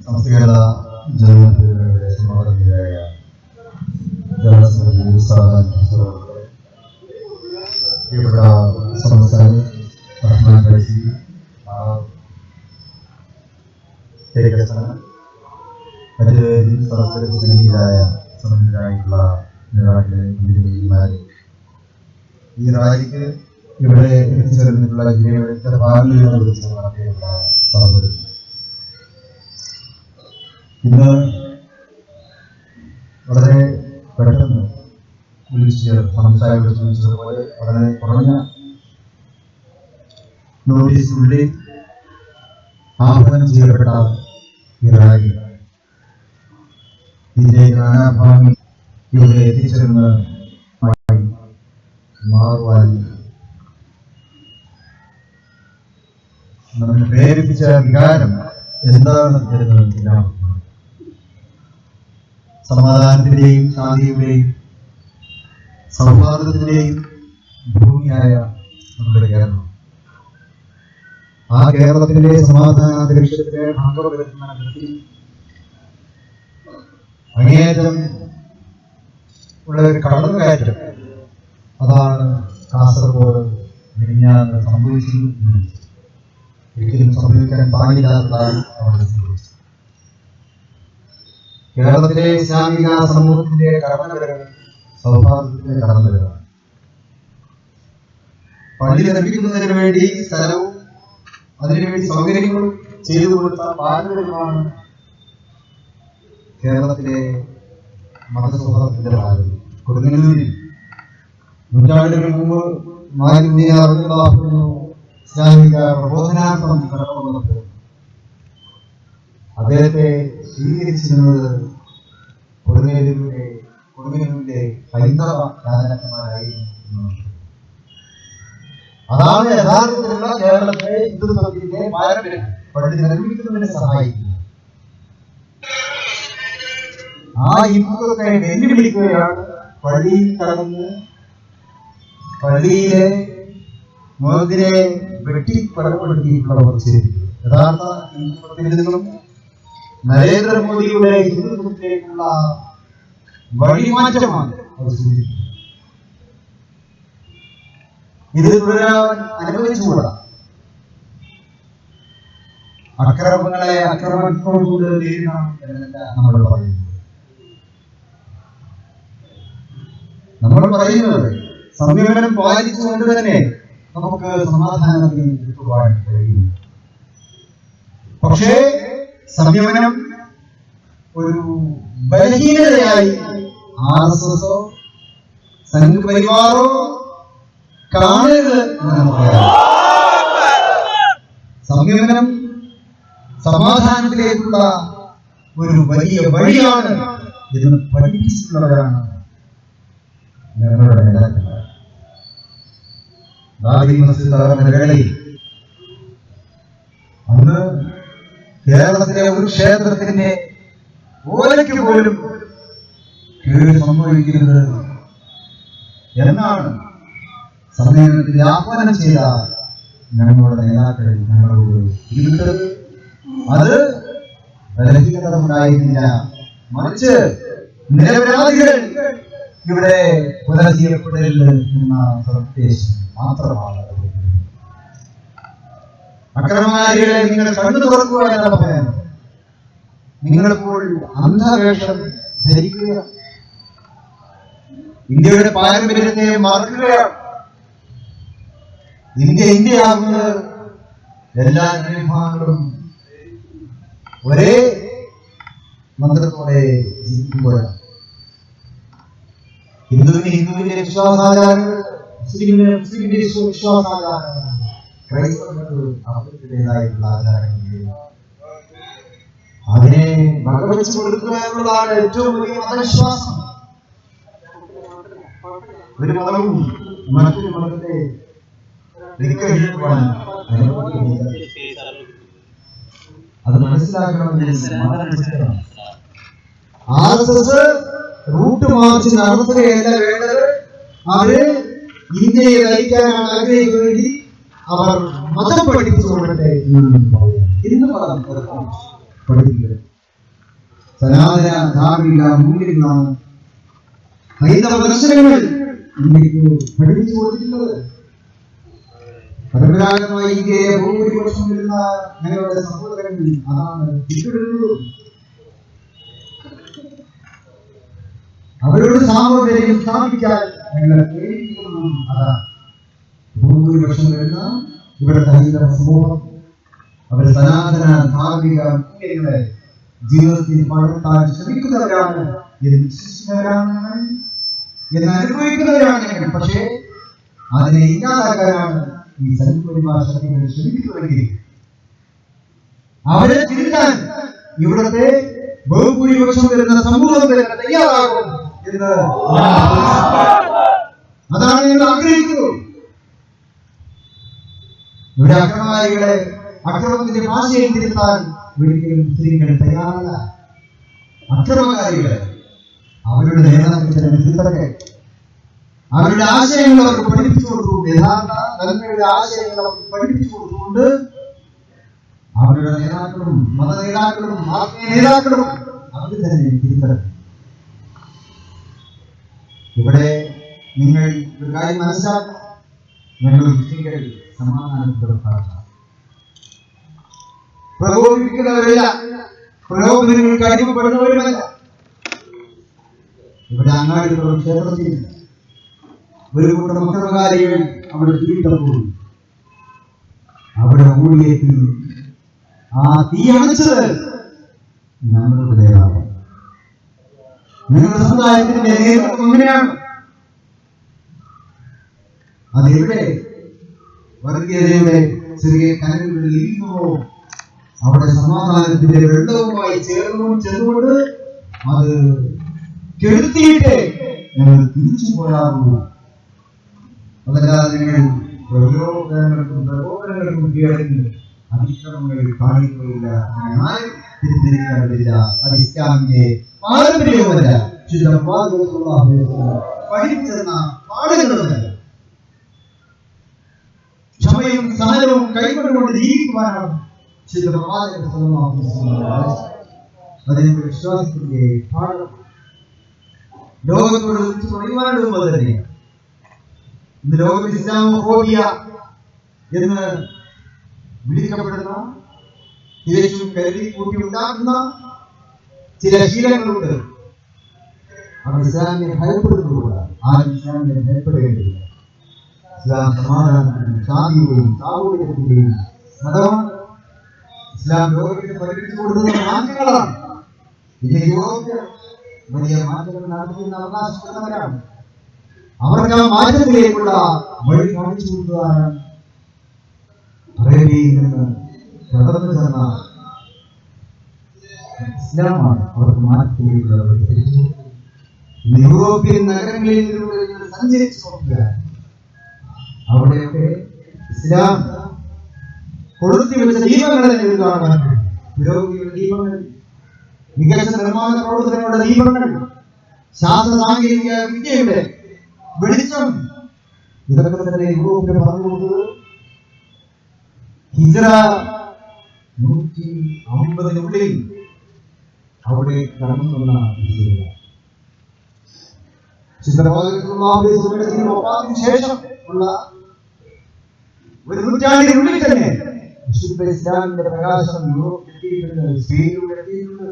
സംസ്കൃത ജനങ്ങളുടെ സമാധാനിയായ ഇവിടെ സംസ്ഥാന മറ്റ് സദസ്യരായ സമന്വരായിട്ടുള്ള നേതാക്കളെ, ഈ റാലിക്ക് ഇവിടെ എത്തിച്ചേർന്നിട്ടുള്ള ജില്ലയുടെ ഭാഗങ്ങളിലുള്ള സഹോദരൻ, ഇന്ന് വളരെ പെട്ടെന്ന് സംസാരിച്ച് സൂചിച്ചതുപോലെ വളരെ കുറഞ്ഞ നോട്ടീസിനുള്ളിൽ ആഹ്വാനം ചെയ്യപ്പെട്ട ഈ റാലി ഇതിന്റെ നാനാഭാഗങ്ങൾ ഇവിടെ എത്തിച്ചേർന്ന് മാറുവാൻ നമ്മെ പ്രേരിപ്പിച്ച വികാരം എന്താണ് എന്ന് സമാധാനത്തിന്റെയും ശാന്തിയുടെയും സൗഹാർദ്ദത്തിന്റെയും ഭൂമിയായ നമ്മുടെ കേരളം, ആ കേരളത്തിന്റെ സമാധാന അന്തരീക്ഷത്തിന്റെ ഭംഗപ്പെടുത്തുന്ന അങ്ങേയറ്റം ഉള്ള ഒരു കടന്നുകയറ്റം, അതാണ് കാസർഗോഡ് മിനിഞ്ഞാന്ന് സംഭവിച്ചത്. ഒരിക്കലും സംഭവിക്കാൻ പാടില്ലാത്തതാണ് അവിടെ സംഭവിച്ചത്. കേരളത്തിലെ ഇസ്ലാമിക സമൂഹത്തിന്റെ കടന്നുവരവ് സൗഹാർദ്ദത്തിന്റെ കടന്നുവരവാണ്. പള്ളി നിർമ്മിക്കുന്നതിന് വേണ്ടി സ്ഥലവും അതിനുവേണ്ടി സൗകര്യങ്ങളും ചെയ്തു കൊടുത്ത പാരമ്പര്യമാണ് കേരളത്തിലെ മതസൗഹാർദ്ദത്തിന്റെ ഭാഗം. കൊടുങ്ങല്ലൂരിൽ നൂറ്റാണ്ടുകൾ മുമ്പ് ഇസ്ലാമിക പ്രബോധനാർത്ഥം കടന്നു വന്നപ്പോൾ അദ്ദേഹത്തെ സ്വീകരിച്ചിരുന്നത് കൊടുങ്ങല്ലൂരിലെ ഹൈന്ദവ രാജാക്കന്മാരായിരുന്നു. അതാണ് യഥാർത്ഥത്തിലുള്ള കേരളത്തിലെ ഹിന്ദുത്വത്തിന്റെ പാരമ്പര്യം പള്ളി നിർമ്മിക്കുന്നതിനെ സഹായിക്കുന്നത്. ആ ഹിന്ദുത്വത്തെ വെല്ലുവിളിക്കുകയാണ് പള്ളിയിൽ കടന്ന് പള്ളിയിലെ മോദിനെ വെട്ടിക്കൊലപ്പെടുത്തിയിട്ടുള്ളവർ ചെയ്തിരിക്കുന്നത്. യഥാർത്ഥ ഹിന്ദുത്വത്തിലും നരേന്ദ്രമോദിയുടെ ഹിന്ദുത്വത്തിലേക്കുള്ള വഴിമാറ്റമാണ് അവർ ചെയ്തിരിക്കുന്നത്. ഇത് തുടരാൻ അനുവദിച്ചുകൂടാ. അക്രമങ്ങളെ അക്രമത്തോടുകൂടി നേരിടണം എന്നല്ല നമ്മൾ പറയുന്നത്. നമ്മൾ പറയുന്നത് സംയമനം പാലിച്ചുകൊണ്ട് തന്നെ നമുക്ക് സമാധാനത്തിൽ എത്തുവാൻ കഴിയും. പക്ഷേ സംയമനം ഒരു ബലഹീനതയായി RSSO സംഘപരിവാറോ കാണരുത് എന്ന് പറയാം. സംയമനം സമാധാനത്തിലേക്കുള്ള ഒരു വലിയ വഴിയാണ് എന്ന് പഠിപ്പിച്ചിട്ടുള്ളവരാണ് ഞങ്ങളുടെ നേതാക്കന്മാർ. അന്ന് കേരളത്തിലെ ഒരു ക്ഷേത്രത്തിന്റെ ഓലയ്ക്ക് പോലും കേട് സംഭവിക്കരുത് എന്നാണ് സമ്മേളനത്തിൽ ആഹ്വാനം ചെയ്ത ഞങ്ങളുടെ നേതാക്കൾ ഞങ്ങളോട് ഇരുന്നത്. അത് ബലഹീനതമുണ്ടായിരുന്നില്ല, മറിച്ച് നിരപരാധികൾ ഇവിടെ കൊല ചെയ്യപ്പെടരുത് എന്ന നിർദ്ദേശം മാത്രമാണ്. അക്രമകാരികളെ നിങ്ങൾ കണ്ണു തുറക്കുക എന്നാണ് പറയുന്നത്. നിങ്ങളിപ്പോൾ അന്ധവേഷം ധരിക്കുക, ഇന്ത്യയുടെ പാരമ്പര്യത്തെ മറക്കുകയാണ്. ഇന്ത്യയാകുന്നത് എല്ലാ ജനവിഭാഗങ്ങളും ഒരേ മന്ത്രത്തോടെ ജീവിക്കുമ്പോഴാണ്. ഹിന്ദുവിന്റെ വിശ്വാസാചാരങ്ങൾ, മുസ്ലിമിന്റെ വിശ്വാസാചാരങ്ങൾ, ക്രൈസ്തവർക്ക് അവരുടേതായിട്ടുള്ള ആചാരങ്ങൾ, അതിനെ വകവെച്ച് കൊടുക്കുക എന്നുള്ളതാണ് ഏറ്റവും വലിയ മതവിശ്വാസം. ഒരു മതവും മറ്റൊരു മതത്തെ അത് മനസ്സിലാക്കണമെങ്കിൽ RSS റൂട്ട് മാർച്ച് നടത്തുകയല്ല വേണ്ടത്. അവര് ഇന്ത്യയെ നയിക്കാനാണ് ആഗ്രഹിക്കുന്നതെങ്കിൽ അവർ മതം പഠിപ്പിച്ചുകൊണ്ടേ ഇന്ന് മതം പഠിപ്പിക്കുന്നത്. സനാതന ധാർമ്മിക മൂല്യങ്ങളാണ് ഹൈന്ദവ ദർശനങ്ങൾ ഇന്ത്യക്ക് പഠിപ്പിച്ചു കൊടുത്തിട്ടുള്ളത്. പരമ്പരാഗതമായി ഇന്ത്യയെ ഭൂരിപക്ഷം വരുന്ന ഞങ്ങളുടെ സഹോദരങ്ങൾ അതാണ് പിന്തുടരുന്നത്. അവരോട് സാമൂഹ്യം സ്ഥാപിക്കാൻ ഞങ്ങളെ പ്രേരിപ്പിക്കുന്നു. അതാണ് ഭൂരിപക്ഷം വരുന്ന ഇവരുടെ ഹൈന്ദവ സമൂഹം അവർ സനാതന ധാർമ്മിക മൂല്യങ്ങളെ ജീവിതത്തിൽ പകർത്താൻ ശ്രമിക്കുന്നവരാണ് എന്ന് വിശ്വസിക്കുന്നവരാണ് എന്ന് അനുഭവിക്കുന്നവരാണ് ഞങ്ങൾ. പക്ഷേ അതിനെ ഇല്ലാതാക്കാനാണ് ഈ സംഘപരിവാർ ശക്തികൾ ശ്രമിക്കുന്നുവെങ്കിൽ അവരെ തിരുത്താൻ ഇവിടുത്തെ ബഹുഭൂരിപക്ഷം വരുന്ന സമൂഹം തന്നെ തയ്യാറാകും എന്ന് അതാണ് ഞങ്ങൾ ആഗ്രഹിക്കുന്നത്. ഇവിടെ അക്രമകാരികളെ അക്രമത്തിന്റെ ഭാഷയിൽ തിരുത്താൻ ഒരിക്കലും സ്ത്രീകൾ തയ്യാറല്ല. അക്രമകാരികളെ അവരുടെ നേതാക്കളെ തിരുത്തട്ടെ. അവരുടെ ആശയങ്ങൾ അവർക്ക് പഠിപ്പിച്ചു കൊടുത്തുകൊണ്ട്, യഥാർത്ഥ നന്മയുടെ ആശയങ്ങൾ അവർക്ക് പഠിപ്പിച്ചു കൊടുത്തുകൊണ്ട് അവരുടെ നേതാക്കളും മത നേതാക്കളും ആത്മീയ നേതാക്കളും അവർ തന്നെ തിരുത്തട്ടെ. ഇവിടെ നിങ്ങൾ ഒരു കാര്യം മനസ്സിലാക്കണം. ഞങ്ങൾ മുസ്ലിങ്ങൾ സമാധാനത്തോടെ പ്രകോപിപ്പിക്കുന്നവരല്ല, പ്രലോഭനങ്ങൾക്ക് അടിമപ്പെടുന്നവരുമല്ല. ഇവിടെ അങ്ങാടിപ്പുറം ക്ഷേത്രത്തിൽ ഒരു കൂട്ടം അക്രമകാരികൾ അവിടെ തീയിട്ടപ്പോൾ അവിടെ ഓടിയെത്തി ആ തീ അണച്ചത് ഞങ്ങളുടെ നേതാവ്, ഞങ്ങളുടെ സമുദായത്തിന്റെ നേതൃത്വം എങ്ങനെയാണ്? അതെവിടെ വർഗീയതയുടെ ചെറിയ കനലുകളിൽ ഇരിക്കുമോ അവിടെ സമാധാനത്തിന്റെ വെള്ളവുമായി ചേർന്നുകൊണ്ട് അത് കെടുത്തിയിട്ട് ഞങ്ങൾ തിരിച്ചു പോരാറുള്ളൂ. അതല്ലാതെ ഞങ്ങൾ പ്രകോപനങ്ങൾക്കും കീഴടങ്ങി അതിക്രമങ്ങൾ കാണിക്കുകയില്ല. ആരും തിരിച്ചറിയില്ല. അത് ഇസ്ലാമിന്റെ പാരമ്പര്യവുമല്ല, പഠിപ്പിച്ചെന്ന പാഠങ്ങളുമല്ല. ക്ഷമയും സഹനവും കൈകൊണ്ടുകൊണ്ട് ജീവിക്കുവാനാണ് അതിന്റെ വിശ്വാസത്തിന്റെ പാഠം. ലോകത്തോട് വിളിച്ചു പറയുവാനും അത് തന്നെയാണ്. ഇന്ന് ലോകം ഇസ്ലാമോഫോബിയ എന്ന് വിളിക്കപ്പെടുന്ന തികച്ചും കരുതി കൂട്ടി ഉണ്ടാക്കുന്ന ചില ശീലങ്ങളുണ്ട്. അവർ ഇസ്ലാമിനെ ഭയപ്പെടുന്നതുകൊണ്ട് ആരും ഇസ്ലാമിനെ ഭയപ്പെടേണ്ടതില്ല. ഇസ്ലാം സമാധാനത്തിന്റെയും ശാന്തിയുടെയും സാഹോദര്യത്തിന്റെയും മതമാണ്. ഇസ്ലാം ലോകത്തിന് പഠിപ്പിച്ചു കൊടുക്കുന്ന മാറ്റങ്ങളാണ്. ഇത് യൂറോപ്യർ വലിയ മാറ്റങ്ങൾ നടത്തുന്ന അവകാശപ്പെടുന്നവരാണ്. അവർക്ക് ആ മാറ്റത്തിലേക്കുള്ള വഴി കാണിച്ചു കൊടുക്കാനാണ് അറേബ്യയിൽ നിന്ന് കടന്നു ചെന്ന ഇസ്ലാമാണ് അവർക്ക് മാറ്റത്തിലേക്കുള്ള വഴി. യൂറോപ്യൻ നഗരങ്ങളിൽ സഞ്ചരിച്ചു നോക്കുക, അവിടെയൊക്കെ ഇസ്ലാം കൊളുത്തി വെച്ച ദീപങ്ങളെ കാണാൻ, പുരോഗതിയുടെ ദീപങ്ങൾ, മികച്ച നിർമ്മാണ പ്രവർത്തനങ്ങളുടെ ദീപങ്ങൾ, ശാസ്ത്ര സാങ്കേതിക വിദ്യയുടെ വെളിച്ചം, ഇതൊക്കെ തന്നെ യൂറോപ്പിൽ പറഞ്ഞു കൊടുത്തത് ഹിജ്റ 150 അവിടെ കടന്നു വന്ന ശേഷം ഉള്ള ഒരു നൂറ്റാണ്ടിനുള്ളിൽ തന്നെ വിശുദ്ധ ഇസ്ലാമിന്റെ പ്രകാശം യൂറോപ്പിൽ സ്പെയിനിലൂടെ എത്തിയിട്ടുണ്ട്.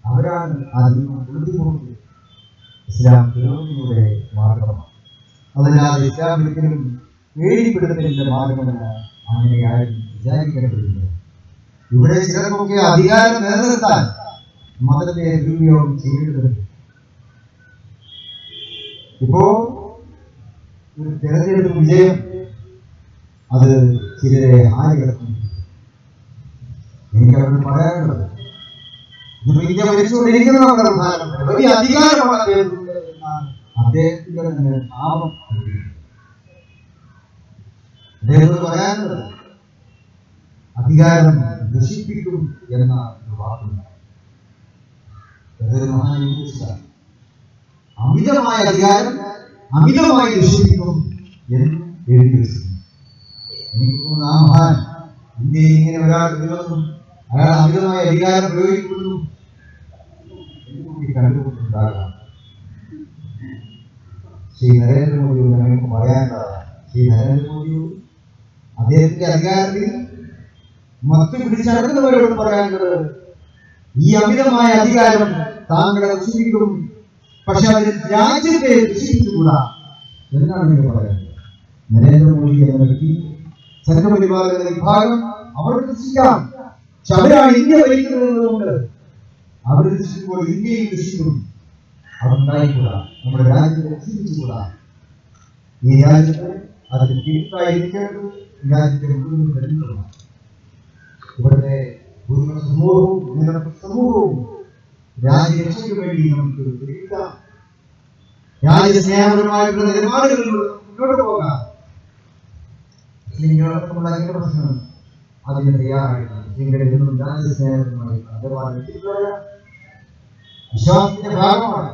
അവരാണ് ആദ്യം ഇസ്ലാം പുരോഗതിയുടെ മാർഗമാണ്. അതല്ലാതെ ഇസ്ലാം ഒരിക്കലും പേടിപ്പെടുത്തലിന്റെ മാർഗമല്ല. അങ്ങനെ ആരും വിചാരിക്കേണ്ടതില്ല. ഇവിടെ ചിലർക്കൊക്കെ അധികാരം നിലനിർത്താൻ മതത്തെ ദുരുപയോഗം ചെയ്യേണ്ടതുണ്ട്. ഇപ്പോ ഒരു തെരഞ്ഞെടുപ്പ് വിജയം അത് ചിലരെ ഹാനികരത്തുന്നു. എനിക്ക് അവരോട് പറയാനുള്ളത്, ഇന്ത്യ ഭരിച്ചുകൊണ്ടിരിക്കുന്ന നമ്മുടെ പ്രധാനമന്ത്രി വലിയ അധികാരമാണ് അദ്ദേഹത്തിന്റെ തന്നെ പാപം. അദ്ദേഹത്തോട് പറയാനുള്ളത്, അധികാരം ദുഷിപ്പിക്കും എന്ന ഒരു വാക്കുണ്ട്. അതൊരു മഹാൻ അമിതമായ അധികാരം അമിതമായി ദുഷിപ്പിക്കും എന്ന് എഴുതി വെച്ചിട്ടുണ്ട്. എനിക്ക് തോന്നുന്നു ആ മഹാൻ ഇന്ത്യയിൽ ഇങ്ങനെ ഒരാൾ വരുമെന്നും അയാൾ അമിതമായ അധികാരം പ്രയോഗിക്കുന്നു കണ്ടുകൊണ്ടുണ്ടാകാം. ശ്രീ നരേന്ദ്രമോദിയോട് ഞങ്ങൾക്ക് പറയാനുള്ളതാണ്. ശ്രീ നരേന്ദ്രമോദിയോട് അദ്ദേഹത്തിന്റെ അധികാരത്തിൽ മത്ത് പിടിച്ചടക്കുന്നവരോട് പറയാനുള്ളത്, ഈ അമിതമായ അധികാരം താങ്കളെ ദുഷിപ്പിക്കും, പക്ഷെ അതിന് രാജ്യത്തെ ദുഷിപ്പിച്ചുകൂടാ എന്നാണ് നിങ്ങൾ പറയുന്നത്. നരേന്ദ്രമോദി എന്ന വ്യക്തി, സംഘപരിവാർ എന്ന വിഭാഗം അവരെ ദുഷിക്കാം. പക്ഷെ അവരാണ് ഇന്ത്യ ഭരിക്കുന്നതുകൊണ്ട് അവർ ദുഷിക്കുമ്പോൾ ഇന്ത്യയിൽ ദുഷിക്കും. അതുണ്ടായിക്കൂടാ, നമ്മുടെ രാജ്യത്തെ ദുഷിപ്പിച്ചുകൂടാ. ഈ രാജ്യത്ത് അതിന് തിരിച്ചായിരിക്കേണ്ടത് രാജ്യത്തെ മുഴുവൻ വരുന്നതാണ്. ഇവിടുത്തെ സമൂഹവും രാജ്യരക്ഷയ്ക്ക് വേണ്ടി നമുക്ക് തിരിക്കാം. രാജ്യസ്നേഹപരമായിട്ടുള്ള നിലപാടുകളിലൂടെ മുന്നോട്ട് പോകാം. മുസ്ലിങ്ങളടക്കമുള്ള അനേക പ്രശ്നങ്ങൾ അതിന് തയ്യാറായിട്ടുണ്ട്. മുസ്ലിങ്ങളിൽ നിന്നും രാജ്യസ്നേഹപരമായി നിലപാട് വിശ്വാസത്തിന്റെ ഭാഗമാണ്.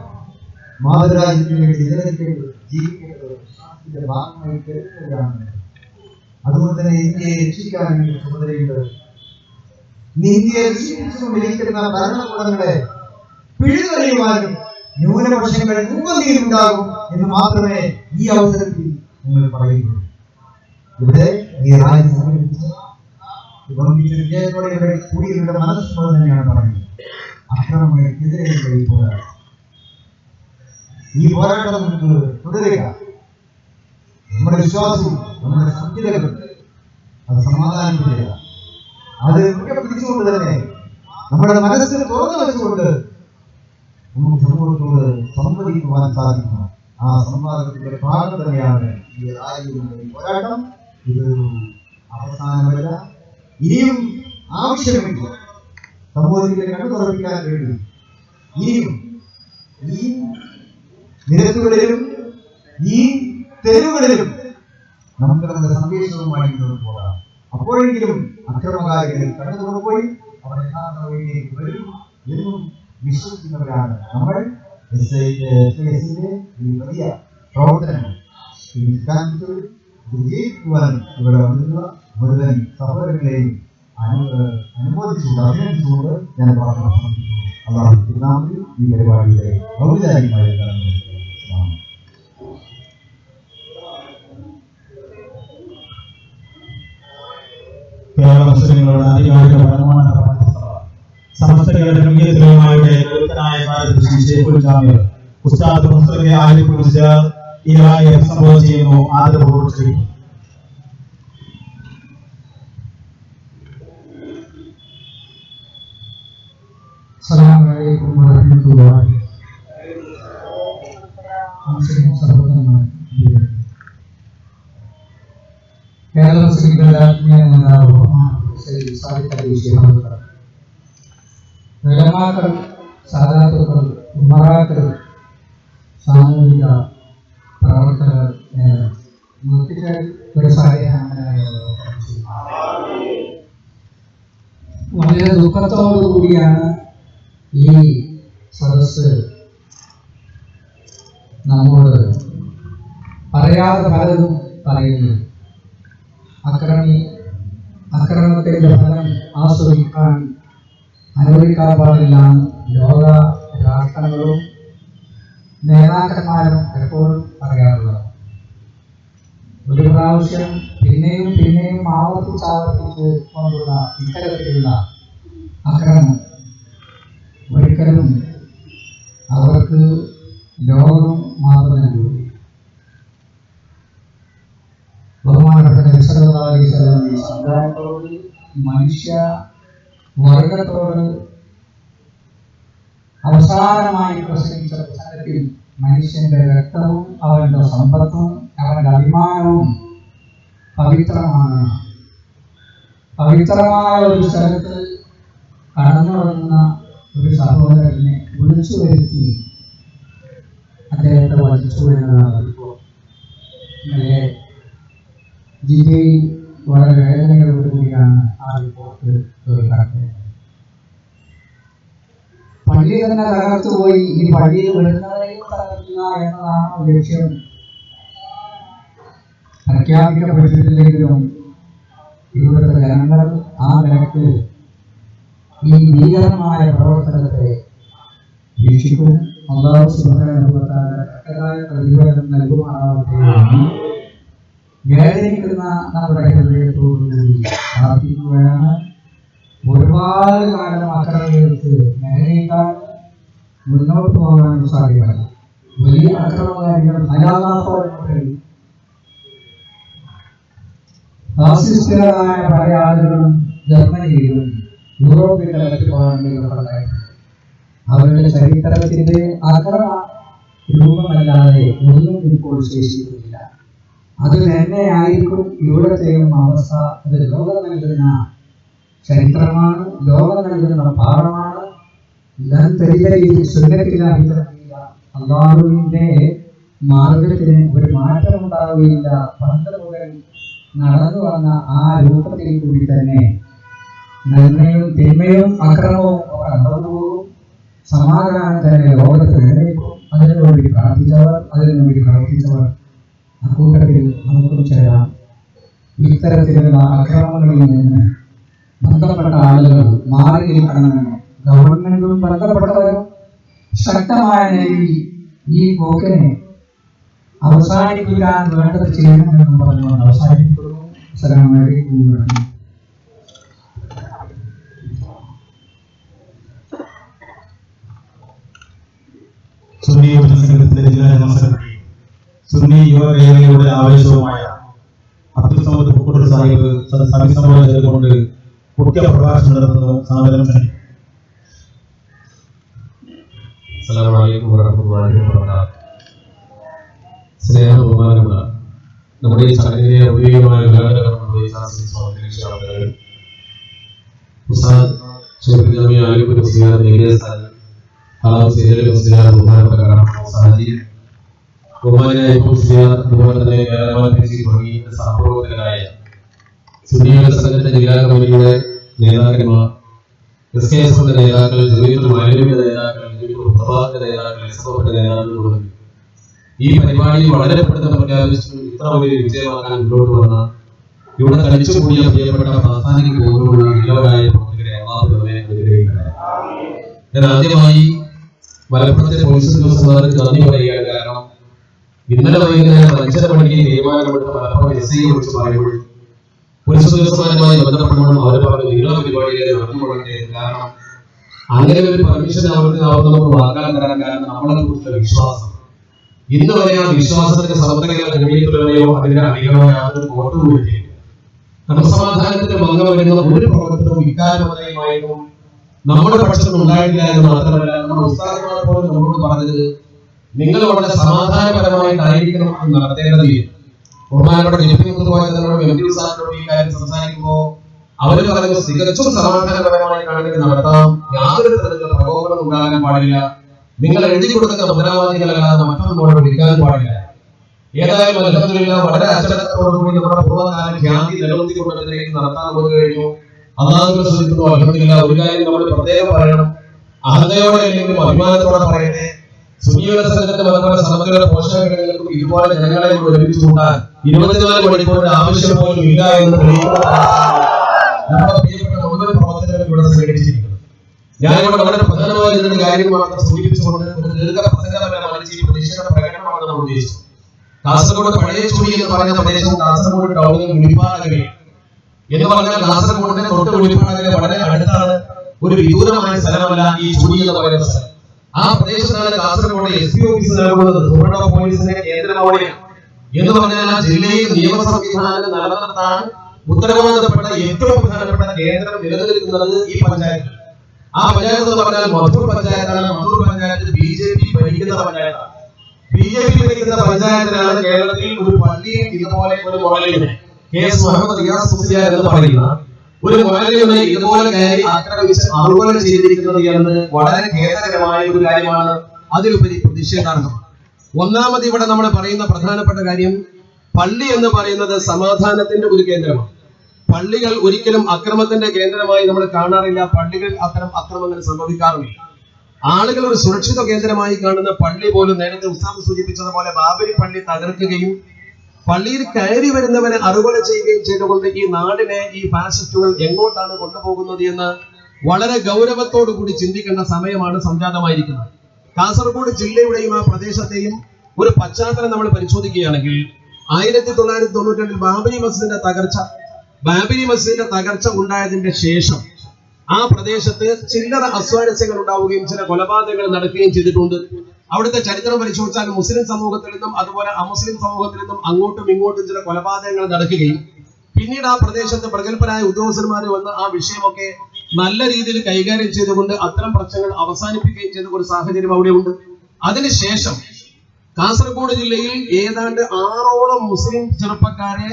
മാതൃരാജ്യത്തിന് വേണ്ടി നിലനിൽക്കേണ്ടത്, ജീവിക്കേണ്ടത് വിശ്വാസത്തിന്റെ ഭാഗമായി കരുതുന്നവരാണ്. അതുകൊണ്ട് തന്നെ ഇന്ത്യയെ രക്ഷിക്കാൻ വേണ്ടി ചുമതലയുണ്ട്. ഇന്ത്യയെ രക്ഷിച്ചുകൊണ്ടിരിക്കുന്ന ഭരണകൂടങ്ങളെ പിഴുതെറിയുവാനും ന്യൂനപക്ഷങ്ങൾ മുൻപന്തിയിലുണ്ടാകും എന്ന് മാത്രമേ ഈ അവസരത്തിൽ നിങ്ങൾ പറയുന്നു. ഇവിടെ ഈ രാജ്യം വിജയത്തോടെ ഇവിടെ കൂടിയവരുടെ മനസ്സുപോലെ തന്നെയാണ് പറയുന്നത്. അക്രമങ്ങൾക്കെതിരെ പോരാട്ടം, ഈ പോരാട്ടം നമുക്ക് തുടരുക. നമ്മുടെ വിശ്വാസവും നമ്മുടെ സത്യതകളും അത് സമാധാനപ്പെടുക. അത് പിടിച്ചുകൊണ്ട് തന്നെ നമ്മുടെ മനസ്സിന് തുറന്നു വെച്ചുകൊണ്ട് നമുക്ക് സമൂഹത്തോട് സംവദിക്കുവാൻ സാധിക്കണം. ആ സംവാദത്തിന്റെ ഭാഗം തന്നെയാണ് ഈ റാലിയുടെ പോരാട്ടം. ഇതൊരു അവസാനമല്ല, ഇനിയും ആവശ്യമില്ല. സമൂഹത്തിന്റെ കണ്ണു തുറപ്പിക്കാൻ വേണ്ടി ഇനിയും ഈ നിരത്തുകളിലും ഈ തെരുവുകളിലും നമുക്ക് നമ്മുടെ സന്ദേശവുമായി മുന്നോട്ട് പോകാം. അപ്പോഴെങ്കിലും അക്രമകാരികളിൽ കണ്ണു തുറന്നുപോയി അവർ യഥാർത്ഥ വഴിയിലേക്ക് വരും എന്നും വിശ്വസിക്കുന്നവരാണ് നമ്മൾ. ഈ വലിയ പ്രവർത്തനങ്ങൾ വിജയിക്കുവാൻ ഇവിടെ വന്നിട്ടുള്ള മുഴുവൻ സഹോദരങ്ങളെയും അനുമോദിച്ചുകൊണ്ട് അഭിനന്ദിച്ചുകൊണ്ട് ഞാൻ പറഞ്ഞു ശ്രമിക്കുന്നു. അള്ളാഹു തിരുനാമത്തിൽ ഈ പരിപാടിയുടെ ഔപചാരികമായ കേരള മുസ്ലിങ്ങളുടെ ആധികാരിക ബഹുമാന സമസ്ത കേരളീയമായ ഉസ്താദ് മുസ്ലിം ആലിഫ് മുസ്ലിം ഈ റാലിയെ അഭിസംബോധന ചെയ്യുന്നു. ആദരപൂർവ്വം ക്ഷണിക്കുന്നു. അസ്സലാമു അലൈക്കും വറഹ്മത്തുള്ളാഹി കേരള മുസ്ലിംകളുടെ ആത്മീയ നേതാവ് ഉലമാക്കൾ, സാദാത്തുക്കൾ, ഉമറാക്കൾ, സാമൂഹിക പ്രവർത്തകർ, വളരെ ദുഃഖത്തോടു കൂടിയാണ് ഈ സദസ്സ് നമ്മോട് പറയാതെ പലതും പറയുന്നത്. അക്രമത്തിന്റെ ഫലം ആസ്വദിക്കാൻ അനുവദിക്കാൻ പാടില്ല ലോക രാഷ്ട്രങ്ങളും നേതാക്കന്മാരും എപ്പോഴും പറയാറുള്ളത്. ഒരു പ്രാവശ്യം പിന്നെയും പിന്നെയും ആവർത്തിച്ച് കൊണ്ടുള്ള ഇത്തരത്തിലുള്ള അക്രമം ഒരിക്കലും അവർക്ക് ലോകം മാത്രം നൽകും. ബഹുമാനപ്പെട്ട സമുദായത്തോട്, മനുഷ്യ വർഗത്തോട് അവസാനമായി പ്രസംഗിച്ച പ്രസംഗത്തിൽ മനുഷ്യന്റെ രക്തവും അവന്റെ സമ്പത്തും അവന്റെ അഭിമാനവും പവിത്രമാണ്. പവിത്രമായ ഒരു സ്ഥലത്ത് കടന്നുറങ്ങുന്ന ഒരു സഹോദരനെ വിളിച്ചു വരുത്തി അദ്ദേഹത്തെ വധിച്ചു എന്നതാണ് റിപ്പോർട്ട്. ഇന്നലെ ജില്ലയിൽ വളരെ വേദനയോടുകൂടിയാണ് ആ റിപ്പോർട്ട് കേൾക്കാത്തത്. പള്ളി തന്നെ തകർത്തുപോയി. ഈ പള്ളിയിൽ വരുന്നവരെയും തകർക്കുക എന്നതാണ് ലക്ഷ്യം പ്രഖ്യാപിക്കപ്പെട്ടിട്ടില്ലെങ്കിലും ഇവിടുത്തെ ജനങ്ങൾ ആ നിലക്ക് ഈ ഭീകരമായ പ്രവർത്തനത്തെ വീക്ഷിക്കും. അല്ലാഹു സുബ്ഹാനഹു വ തആല തക്കതായ പ്രതിഫലം നൽകുമാറാവട്ടെ. വേദനിക്കുന്ന നമ്മുടെ ഹൃദയത്തോടുകൂടി പ്രാർത്ഥിക്കുകയാണ്. ഒരുപാട് കാലം അക്രമികൾക്ക് നേരിട്ടാൽ മുന്നോട്ട് പോകാൻ സാധ്യമല്ല. വലിയ അക്രമകാരികൾ ഹലാലാത്തോടെ ഫാസിസ്റ്റുകളായ പല ആളുകളും ജർമ്മനിയിലും യൂറോപ്പിലെ മറ്റു ഭാഗങ്ങളിലും അവരുടെ ചരിത്രത്തിന്റെ അക്രമ രൂപമല്ലാതെ ഒന്നും ഇപ്പോൾ ശേഷിക്കുന്നില്ല. അത് തന്നെയായിരിക്കും ഇവിടത്തെയും അവസ്ഥ. അത് ലോകം നൽകുന്ന ചരിത്രമാണ്, ലോകം നൽകുന്ന പാഠമാണ്. അള്ളാഹുവിന്റെ മാർഗത്തിന് ഒരു മാറ്റം ഉണ്ടാവുകയില്ല. പണ്ട് മുതൽ നടന്നു വന്ന ആ രൂപത്തിൽ കൂടി തന്നെ നന്മയും തിന്മയും അക്രമവും കടന്നുപോകും. സമാധാനം തന്നെ ലോകത്ത് നിലനിൽക്കും. അതിനുവേണ്ടി പ്രാർത്ഥിച്ചവർ, അതിനുവേണ്ടി പ്രവർത്തിച്ചവർ അക്കൂട്ടത്തിൽ നമുക്കും ചേരാം. ഇത്തരത്തിലുള്ള അക്രമങ്ങളിൽ നിന്ന് ബന്ധപ്പെട്ട ആളുകൾ മാറി നിൽക്കണമെന്ന് ഗവൺമെന്റും ബന്ധപ്പെട്ടവരും ശക്തമായ നിലയിൽ ഈ പോക്കിനെ അവസാനിപ്പിക്കാൻ വേണ്ടത് ചെയ്യണമെന്ന് പറഞ്ഞുകൊണ്ട് അവസാനിപ്പിക്കുന്നു. അസ്സലാമു അലൈക്കും. സുന്നി യുവജന സംഘത്തിന്റെ ജില്ലാ ജനറൽ സെക്രട്ടറി സുന്നി യുവകേരളയുടെ ആവേശവുമായ അബ്ദുൽ സമദ് പൂക്കോട് സാഹിബ് അഭിസംബോധന ചെയ്തുകൊണ്ട് മുഖ്യ പ്രഭാഷണം നടത്തുന്നു. സാദരം ക്ഷണിക്കുന്നു. അസ്സലാമു അലൈക്കും വറഹ്മത്തുള്ളാഹി വബറകാതുഹു. സ്നേഹ ബഹുമാനമുള്ള നമ്മുടെ ഈ ചടങ്ങിലെ ഔദ്യോഗികമായ ഉദ്ഘാടനം നിർവഹിച്ച ഉസ്താദ് ഷെയ്ഖ് ജാമിഅ ആലിപുർ മുസ്ലിയാർ നേരിയ ബഹുമാനപ്പെട്ട സാജി ബഹുമാനായ മുസ്ലിയാർ, അതുപോലെ തന്നെ തുടങ്ങി സഹപ്രവർത്തകരായ സുന്നി സംഘത്തിന്റെ ജില്ലാ കമ്മിറ്റിയുടെ നേതാക്കന്മാർ, SKS നേതാക്കൾ, ജമീഅത്തുൽ മുഅല്ലിമീൻ നേതാക്കൾ, നേതാക്കൾ, ഈ പരിപാടി വളരെ പെട്ടെന്ന് പ്രഖ്യാപിച്ചു ഇത്ര വലിയ വിജയമാക്കാൻ മുന്നോട്ട് വന്ന ഇവിടെ കളിച്ചുകൂടിയ പ്രിയപ്പെട്ട പ്രാസ്ഥാനിക ബോധമുള്ള നിലവരായ പ്രവർത്തകരെ ഞാൻ ആദ്യമായി മലപ്പുറത്തെ പോലീസ് ഉദ്യോഗസ്ഥന്മാർക്ക് നന്ദി പറയുകയാണ്. കാരണം ഇന്നലെ വൈകുന്നേരം 5:30 മണിക്ക് തീരുമാനമെടുത്ത മലപ്പുറം SI വിളിച്ച് പറയുമ്പോൾ പോലീസ് ഉദ്യോഗസ്ഥന്മാരുമായി ബന്ധപ്പെടുമ്പോൾ അവർ പറഞ്ഞു നിങ്ങളുടെ പരിപാടിയിലെ നടന്നുകൊള്ളട്ടെ. കാരണം അങ്ങനെ ഒരു പെർമിഷൻ അവർക്ക് നമുക്ക് വാഗ്ദാനം തരാൻ കാരണം നമ്മളെ കുറിച്ചുള്ള വിശ്വാസം. ഇന്ന് വരെ ആ വിശ്വാസത്തിന്റെ സമഗ്രതയോ ജമീയത്തുലമയോ അതിന്റെ അടികളോ യാതൊരു കോട്ടവും വരുത്തിയില്ല. ക്രമസമാധാനത്തിന്റെ ഭംഗം വരുന്ന ഒരു പ്രവർത്തനവും ഇക്കാര്യമായും നമ്മുടെ പക്ഷത്ത് ഉണ്ടായില്ല എന്ന് മാത്രമല്ല, നമ്മുടെ ഉസ്താദുമാർ പോലും നമ്മളോട് പറഞ്ഞത് നിങ്ങൾ വളരെ സമാധാനപരമായിട്ടായിരിക്കണം എന്ന് നടത്തേണ്ടതില്ല. ബഹുമാനപ്പെട്ട ഈ കാര്യം സംസാരിക്കുമ്പോൾ അവർ പറഞ്ഞത് തികച്ചും സമാധാനപരമായിട്ടാണ് നടത്താം, യാതൊരു തരത്തിലുള്ള പ്രകോപനം ഉണ്ടാകാൻ പാടില്ല, നിങ്ങൾ എഴുതി കൊടുക്കുന്ന മുദ്രാവാദികളല്ലാതെ മറ്റൊന്നും വിൽക്കാൻ പാടില്ല. ഏതായാലും അൽഹംദുലില്ലാഹ് വളരെ അച്ചടക്കത്തോടുകൂടി നമ്മുടെ പൂർവ്വകാല ഖ്യാതി നിലനിർത്തിക്കൊണ്ടതിലേക്ക് നടത്താൻ പോയി കഴിഞ്ഞു. അള്ളാഹുവിനെ ശ്രദ്ധിക്കുന്നു. അൽഹംദുലില്ലാഹ് ഒരു കാര്യം നമ്മൾ പ്രത്യേകം പറയണം, അഹന്തയോടെ അല്ലെങ്കിൽ അഭിമാനത്തോടെ പറയട്ടെ, സുന്നിയുടെ സംഘത്തിന്റെ മതപര സമഗ്ര പോഷകങ്ങൾക്കും ഇതുപോലെ ജനങ്ങളെ ഒരുമിച്ച് കൂട്ടാൻ 24 മണിക്കൂറിന്റെ ആവശ്യം പോലും ഇല്ല എന്ന് തെളിയിക്കുന്ന നമ്മുടെ പ്രിയപ്പെട്ട മുഴുവൻ പ്രവർത്തകരും ഇവിടെ സംഘടിപ്പിച്ചിരിക്കുന്നു. ഞാനിവിടെ വളരെ പ്രധാനമായ ഇതിന്റെ കാര്യം മാത്രം സൂചിപ്പിച്ചുകൊണ്ട് ഒരു ദീർഘ പ്രസംഗപരമായ ഈ പ്രതിഷേധ പ്രകടനമാണ് നമ്മൾ ഉദ്ദേശിച്ചത്. കാസർഗോഡ് പഴയ ചുഴി എന്ന് പറയുന്ന പ്രദേശം കാസർഗോഡ് ടൗണിൽ വിളിപ്പാടകരെ എന്ന് പറഞ്ഞാൽ കാസർഗോഡിന്റെ തൊട്ട് വിളിപ്പാടകരെ വളരെ അടുത്താണ്. ഒരു വിദൂരമായ സ്ഥലമല്ല ഈ ചുഴി എന്ന് പറയുന്ന സ്ഥലം. ആ പ്രദേശത്താണ് കാസർഗോഡ് SP ഓഫീസ് നൽകുന്നത്. സുബ്രഹ്മണ്യ പോലീസിന്റെ കേന്ദ്രമൗലിയാണ് എന്ന് പറഞ്ഞാൽ ആ ജില്ലയിൽ നിയമ സംവിധാനം നിലനിർത്താൻ ഉത്തരവാദിത്തപ്പെട്ട ഏറ്റവും പ്രധാനപ്പെട്ട കേന്ദ്രം നിലനിൽക്കുന്നത് ഈ പഞ്ചായത്ത്. ആ പഞ്ചായത്ത് എന്ന് പറഞ്ഞാൽ മധൂർ പഞ്ചായത്താണ്. മധൂർ പഞ്ചായത്ത് BJP ഭരിക്കുന്ന പഞ്ചായത്താണ്. BJP ഭരിക്കുന്ന പഞ്ചായത്തിലാണ് കേരളത്തിൽ ഒരു പള്ളിയിൽ ഇതുപോലെ ഒരു മുഅല്ലിമിനെ KS മുഹമ്മദ് റിയാസ് മുസ്ലിയാർ എന്ന് പറയുന്ന ഒരു മുഅല്ലിമിനെ ഇതുപോലെ കയറി ആക്രമിച്ച് അറുകൊല ചെയ്തിരിക്കുന്നത് എന്ന് വളരെ ഖേദകരമായ ഒരു കാര്യമാണ്. അതിലുപരി പ്രതിഷേധാർഹം. ഒന്നാമത് ഇവിടെ നമ്മൾ പറയുന്ന പ്രധാനപ്പെട്ട കാര്യം, പള്ളി എന്ന് പറയുന്നത് സമാധാനത്തിന്റെ ഒരു കേന്ദ്രമാണ്. പള്ളികൾ ഒരിക്കലും അക്രമത്തിന്റെ കേന്ദ്രമായി നമ്മൾ കാണാറില്ല. പള്ളികളിൽ അത്തരം അക്രമങ്ങൾ സംഭവിക്കാറില്ല. ആളുകൾ ഒരു സുരക്ഷിത കേന്ദ്രമായി കാണുന്ന പള്ളി പോലും നേരത്തെ ഉസ്താദ് സൂചിപ്പിച്ചതുപോലെ ബാബരി പള്ളി തകർക്കുകയും പള്ളിയിൽ കയറി വരുന്നവരെ അറുകൊല ചെയ്യുകയും ചെയ്തുകൊണ്ട് ഈ നാടിനെ ഈ ഫാസിസ്റ്റുകൾ എങ്ങോട്ടാണ് കൊണ്ടുപോകുന്നത് എന്ന് വളരെ ഗൗരവത്തോടു കൂടി ചിന്തിക്കേണ്ട സമയമാണ് സംജാതമായിരിക്കുന്നത്. കാസർഗോഡ് ജില്ലയുടെയും ആ പ്രദേശത്തെയും ഒരു പശ്ചാത്തലം നമ്മൾ പരിശോധിക്കുകയാണെങ്കിൽ 1992 ബാബരി മസ്ജിദിന്റെ തകർച്ച ഉണ്ടായതിന്റെ ശേഷം ആ പ്രദേശത്ത് ചില്ലറ അസ്വാരസ്യങ്ങൾ ഉണ്ടാവുകയും ചില കൊലപാതകങ്ങൾ നടക്കുകയും ചെയ്തിട്ടുണ്ട്. അവിടുത്തെ ചരിത്രം പരിശോധിച്ചാൽ മുസ്ലിം സമൂഹത്തിൽ നിന്നും അതുപോലെ അമുസ്ലിം സമൂഹത്തിൽ നിന്നും അങ്ങോട്ടും ഇങ്ങോട്ടും ചില കൊലപാതകങ്ങൾ നടക്കുകയും പിന്നീട് ആ പ്രദേശത്ത് പ്രഗത്ഭരായ ഉദ്യോഗസ്ഥന്മാർ വന്ന് ആ വിഷയമൊക്കെ നല്ല രീതിയിൽ കൈകാര്യം ചെയ്തുകൊണ്ട് അത്തരം പ്രശ്നങ്ങൾ അവസാനിപ്പിക്കുകയും ചെയ്ത ഒരു സാഹചര്യം അവിടെ ഉണ്ട്. അതിനുശേഷം കാസർഗോഡ് ജില്ലയിൽ ഏതാണ്ട് 6ഓളം മുസ്ലിം ചെറുപ്പക്കാരെ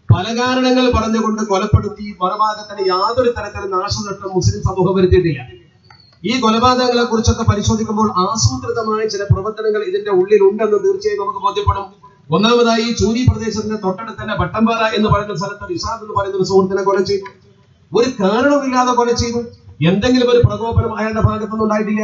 പല കാരണങ്ങൾ പറഞ്ഞുകൊണ്ട് കൊലപ്പെടുത്തി മറുഭാഗത്തിന് യാതൊരു തരത്തിലും നാശനഷ്ടം മുസ്ലിം സമൂഹം വരുത്തിയിട്ടില്ല. ഈ കൊലപാതകങ്ങളെ കുറിച്ചൊക്കെ പരിശോധിക്കുമ്പോൾ ആസൂത്രിതമായ ചില പ്രവർത്തനങ്ങൾ ഇതിന്റെ ഉള്ളിൽ ഉണ്ടെന്ന് തീർച്ചയായും നമുക്ക് ബോധ്യപ്പെടും. ഒന്നാമതായി ചൂരി പ്രദേശത്തിന്റെ തൊട്ടടുത്ത് തന്നെ വട്ടമ്പാറ എന്ന് പറയുന്ന സ്ഥലത്ത് റിഷാദ് എന്ന് പറയുന്ന ഒരു സുഹൃത്തിനെ കൊല ചെയ്തു. ഒരു കാരണമില്ലാതെ കൊല ചെയ്തു. എന്തെങ്കിലും ഒരു പ്രകോപനം അയാളുടെ ഭാഗത്തുനിന്ന് ഉണ്ടായിട്ടില്ല.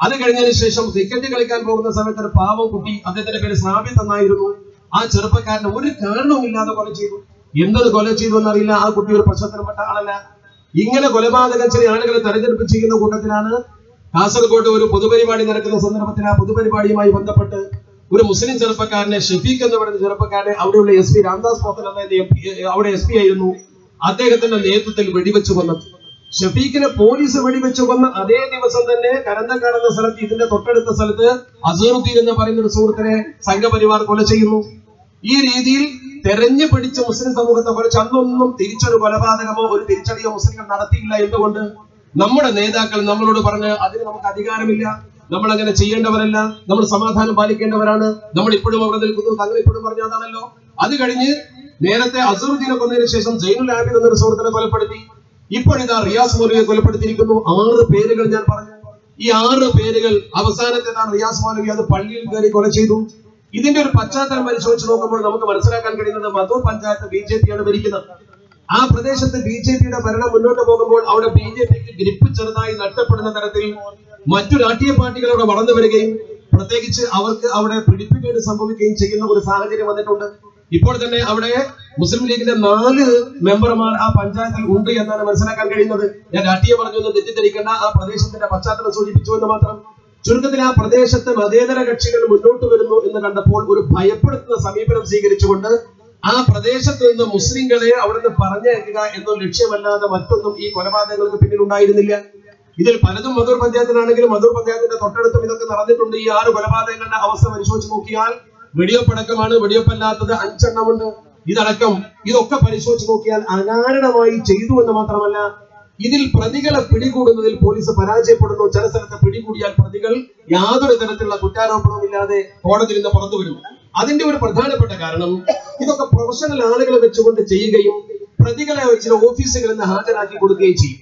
അത് കഴിഞ്ഞതിന് ശേഷം ക്രിക്കറ്റ് കളിക്കാൻ പോകുന്ന സമയത്ത് ഒരു പാവം കുട്ടി, അദ്ദേഹത്തിന്റെ പേര് സാബിത്ത് എന്നായിരുന്നു, ആ ചെറുപ്പക്കാരനെ ഒരു കാരണവുമില്ലാതെ കൊല ചെയ്തു. എന്തൊരു കൊല ചെയ്തു എന്നറിയില്ല. ആ കുട്ടി ഒരു പ്രശ്നത്തിൽപ്പെട്ട ആളല്ല. ഇങ്ങനെ കൊലപാതകം ചില ആളുകളെ തെരഞ്ഞെടുപ്പ് ചെയ്യുന്ന കൂട്ടത്തിലാണ് കാസർഗോഡ് ഒരു പൊതുപരിപാടി നടക്കുന്ന സന്ദർഭത്തിൽ ആ പൊതുപരിപാടിയുമായി ബന്ധപ്പെട്ട് ഒരു മുസ്ലിം ചെറുപ്പക്കാരനെ ഷഫീഖ് എന്ന് പറയുന്ന ചെറുപ്പക്കാരനെ അവിടെയുള്ള SP രാംദാസ് പോത്തൻ അവിടെ SP ആയിരുന്നു, അദ്ദേഹത്തിന്റെ നേതൃത്വത്തിൽ വെടിവെച്ചു കൊന്നത്. ഷഫീഖിനെ പോലീസ് വെടിവെച്ചു കൊന്ന അതേ ദിവസം തന്നെ കരന്തക്കാട് എന്ന സ്ഥലത്ത് ഇതിന്റെ തൊട്ടടുത്ത സ്ഥലത്ത് അസറുദ്ദീൻ എന്ന് പറയുന്ന ഒരു സുഹൃത്തിനെ സംഘപരിവാർ കൊല ചെയ്യുന്നു. ഈ രീതിയിൽ തെരഞ്ഞു പിടിച്ച മുസ്ലിം സമൂഹത്തെ കുറിച്ച് അന്നൊന്നും തിരിച്ചൊരു കൊലപാതകമോ ഒരു തിരിച്ചടിയോ മുസ്ലിങ്ങൾ നടത്തിയില്ല. എന്തുകൊണ്ട്? നമ്മുടെ നേതാക്കൾ നമ്മളോട് പറഞ്ഞ് അതിന് നമുക്ക് അധികാരമില്ല, നമ്മൾ അങ്ങനെ ചെയ്യേണ്ടവരല്ല, നമ്മൾ സമാധാനം പാലിക്കേണ്ടവരാണ്, നമ്മൾ ഇപ്പോഴും അവിടെ നിൽക്കുന്നു, തങ്ങൾ ഇപ്പോഴും പറഞ്ഞതാണല്ലോ. അത് കഴിഞ്ഞ് നേരത്തെ അസറുദ്ദീനെ കൊന്നതിന് ശേഷം സൈനുൽ ആബിദ് എന്നൊരു സുഹൃത്തിനെ കൊലപ്പെടുത്തി. ഇപ്പോഴിതാ റിയാസ് മൗലവിയെ കൊലപ്പെടുത്തിയിരിക്കുന്നു. 6 പേരുകൾ ഞാൻ പറഞ്ഞു. ഈ 6 പേരുകൾ അവസാനത്തേതാണ് റിയാസ് മൗലവി. അത് പള്ളിയിൽ കയറി കൊല ചെയ്തു. ഇതിന്റെ ഒരു പശ്ചാത്തലം പരിശോധിച്ച് നോക്കുമ്പോൾ നമുക്ക് മനസ്സിലാക്കാൻ കഴിയുന്നത് മധൂർ പഞ്ചായത്ത് BJP ആണ് ഭരിക്കുന്നത്. ആ പ്രദേശത്ത് BJPയുടെ ഭരണം മുന്നോട്ട് പോകുമ്പോൾ അവിടെ BJPക്ക് ഗ്രിപ്പ് ചെറുതായി നഷ്ടപ്പെടുന്ന തരത്തിൽ മറ്റു രാഷ്ട്രീയ പാർട്ടികൾ അവിടെ വളർന്നു വരികയും പ്രത്യേകിച്ച് അവർക്ക് അവിടെ പിടിപ്പിക്കേണ്ടി സംഭവിക്കുകയും ചെയ്യുന്ന ഒരു സാഹചര്യം വന്നിട്ടുണ്ട്. ഇപ്പോൾ തന്നെ അവിടെ മുസ്ലിം ലീഗിന്റെ 4 മെമ്പർമാർ ആ പഞ്ചായത്തിൽ ഉണ്ട് എന്നാണ് മനസ്സിലാക്കാൻ കഴിയുന്നത്. ഞാൻ രാഷ്ട്രീയ പറഞ്ഞൊന്നും തെറ്റിദ്ധരിക്കേണ്ട, ആ പ്രദേശത്തിന്റെ പശ്ചാത്തലം സൂചിപ്പിച്ചു എന്ന് മാത്രം. ചുരുക്കത്തിൽ ആ പ്രദേശത്ത് മതേതര കക്ഷികൾ മുന്നോട്ട് വരുന്നു എന്ന് കണ്ടപ്പോൾ ഒരു ഭയപ്പെടുത്തുന്ന സമീപനം സ്വീകരിച്ചുകൊണ്ട് ആ പ്രദേശത്ത് നിന്ന് മുസ്ലിങ്ങളെ അവിടെ നിന്ന് പറഞ്ഞയക്കുക എന്ന ലക്ഷ്യമല്ലാതെ മറ്റൊന്നും ഈ കൊലപാതകങ്ങൾക്ക് പിന്നിൽ ഉണ്ടായിരുന്നില്ല. ഇതിൽ പലതും മധൂർ പഞ്ചായത്തിലാണെങ്കിലും മധൂർ പഞ്ചായത്തിന്റെ തൊട്ടടുത്തും ഇതൊക്കെ നടന്നിട്ടുണ്ട്. ഈ 6 കൊലപാതകങ്ങളുടെ അവസ്ഥ പരിശോധിച്ച് നോക്കിയാൽ വെടിവെപ്പടക്കമാണ്, വെടിവെപ്പല്ലാത്തത് 5 എണ്ണമുണ്ട്. ഇതടക്കം ഇതൊക്കെ പരിശോധിച്ച് നോക്കിയാൽ അകാരണമായി ചെയ്തു എന്ന് മാത്രമല്ല, ഇതിൽ പ്രതികളെ പിടികൂടുന്നതിൽ പോലീസ് പരാജയപ്പെടുന്നു. ചില സ്ഥലത്ത് പിടികൂടിയാൽ പ്രതികൾ യാതൊരു തരത്തിലുള്ള കുറ്റാരോപണവും ഇല്ലാതെ കോടതിയിൽ നിന്ന് പുറത്തു വരും. അതിന്റെ ഒരു പ്രധാനപ്പെട്ട കാരണം ഇതൊക്കെ പ്രൊഫഷണൽ ആളുകളെ വെച്ചുകൊണ്ട് ചെയ്യുകയും പ്രതികളെ ചില ഓഫീസുകളിൽ നിന്ന് ഹാജരാക്കി കൊടുക്കുകയും ചെയ്യും.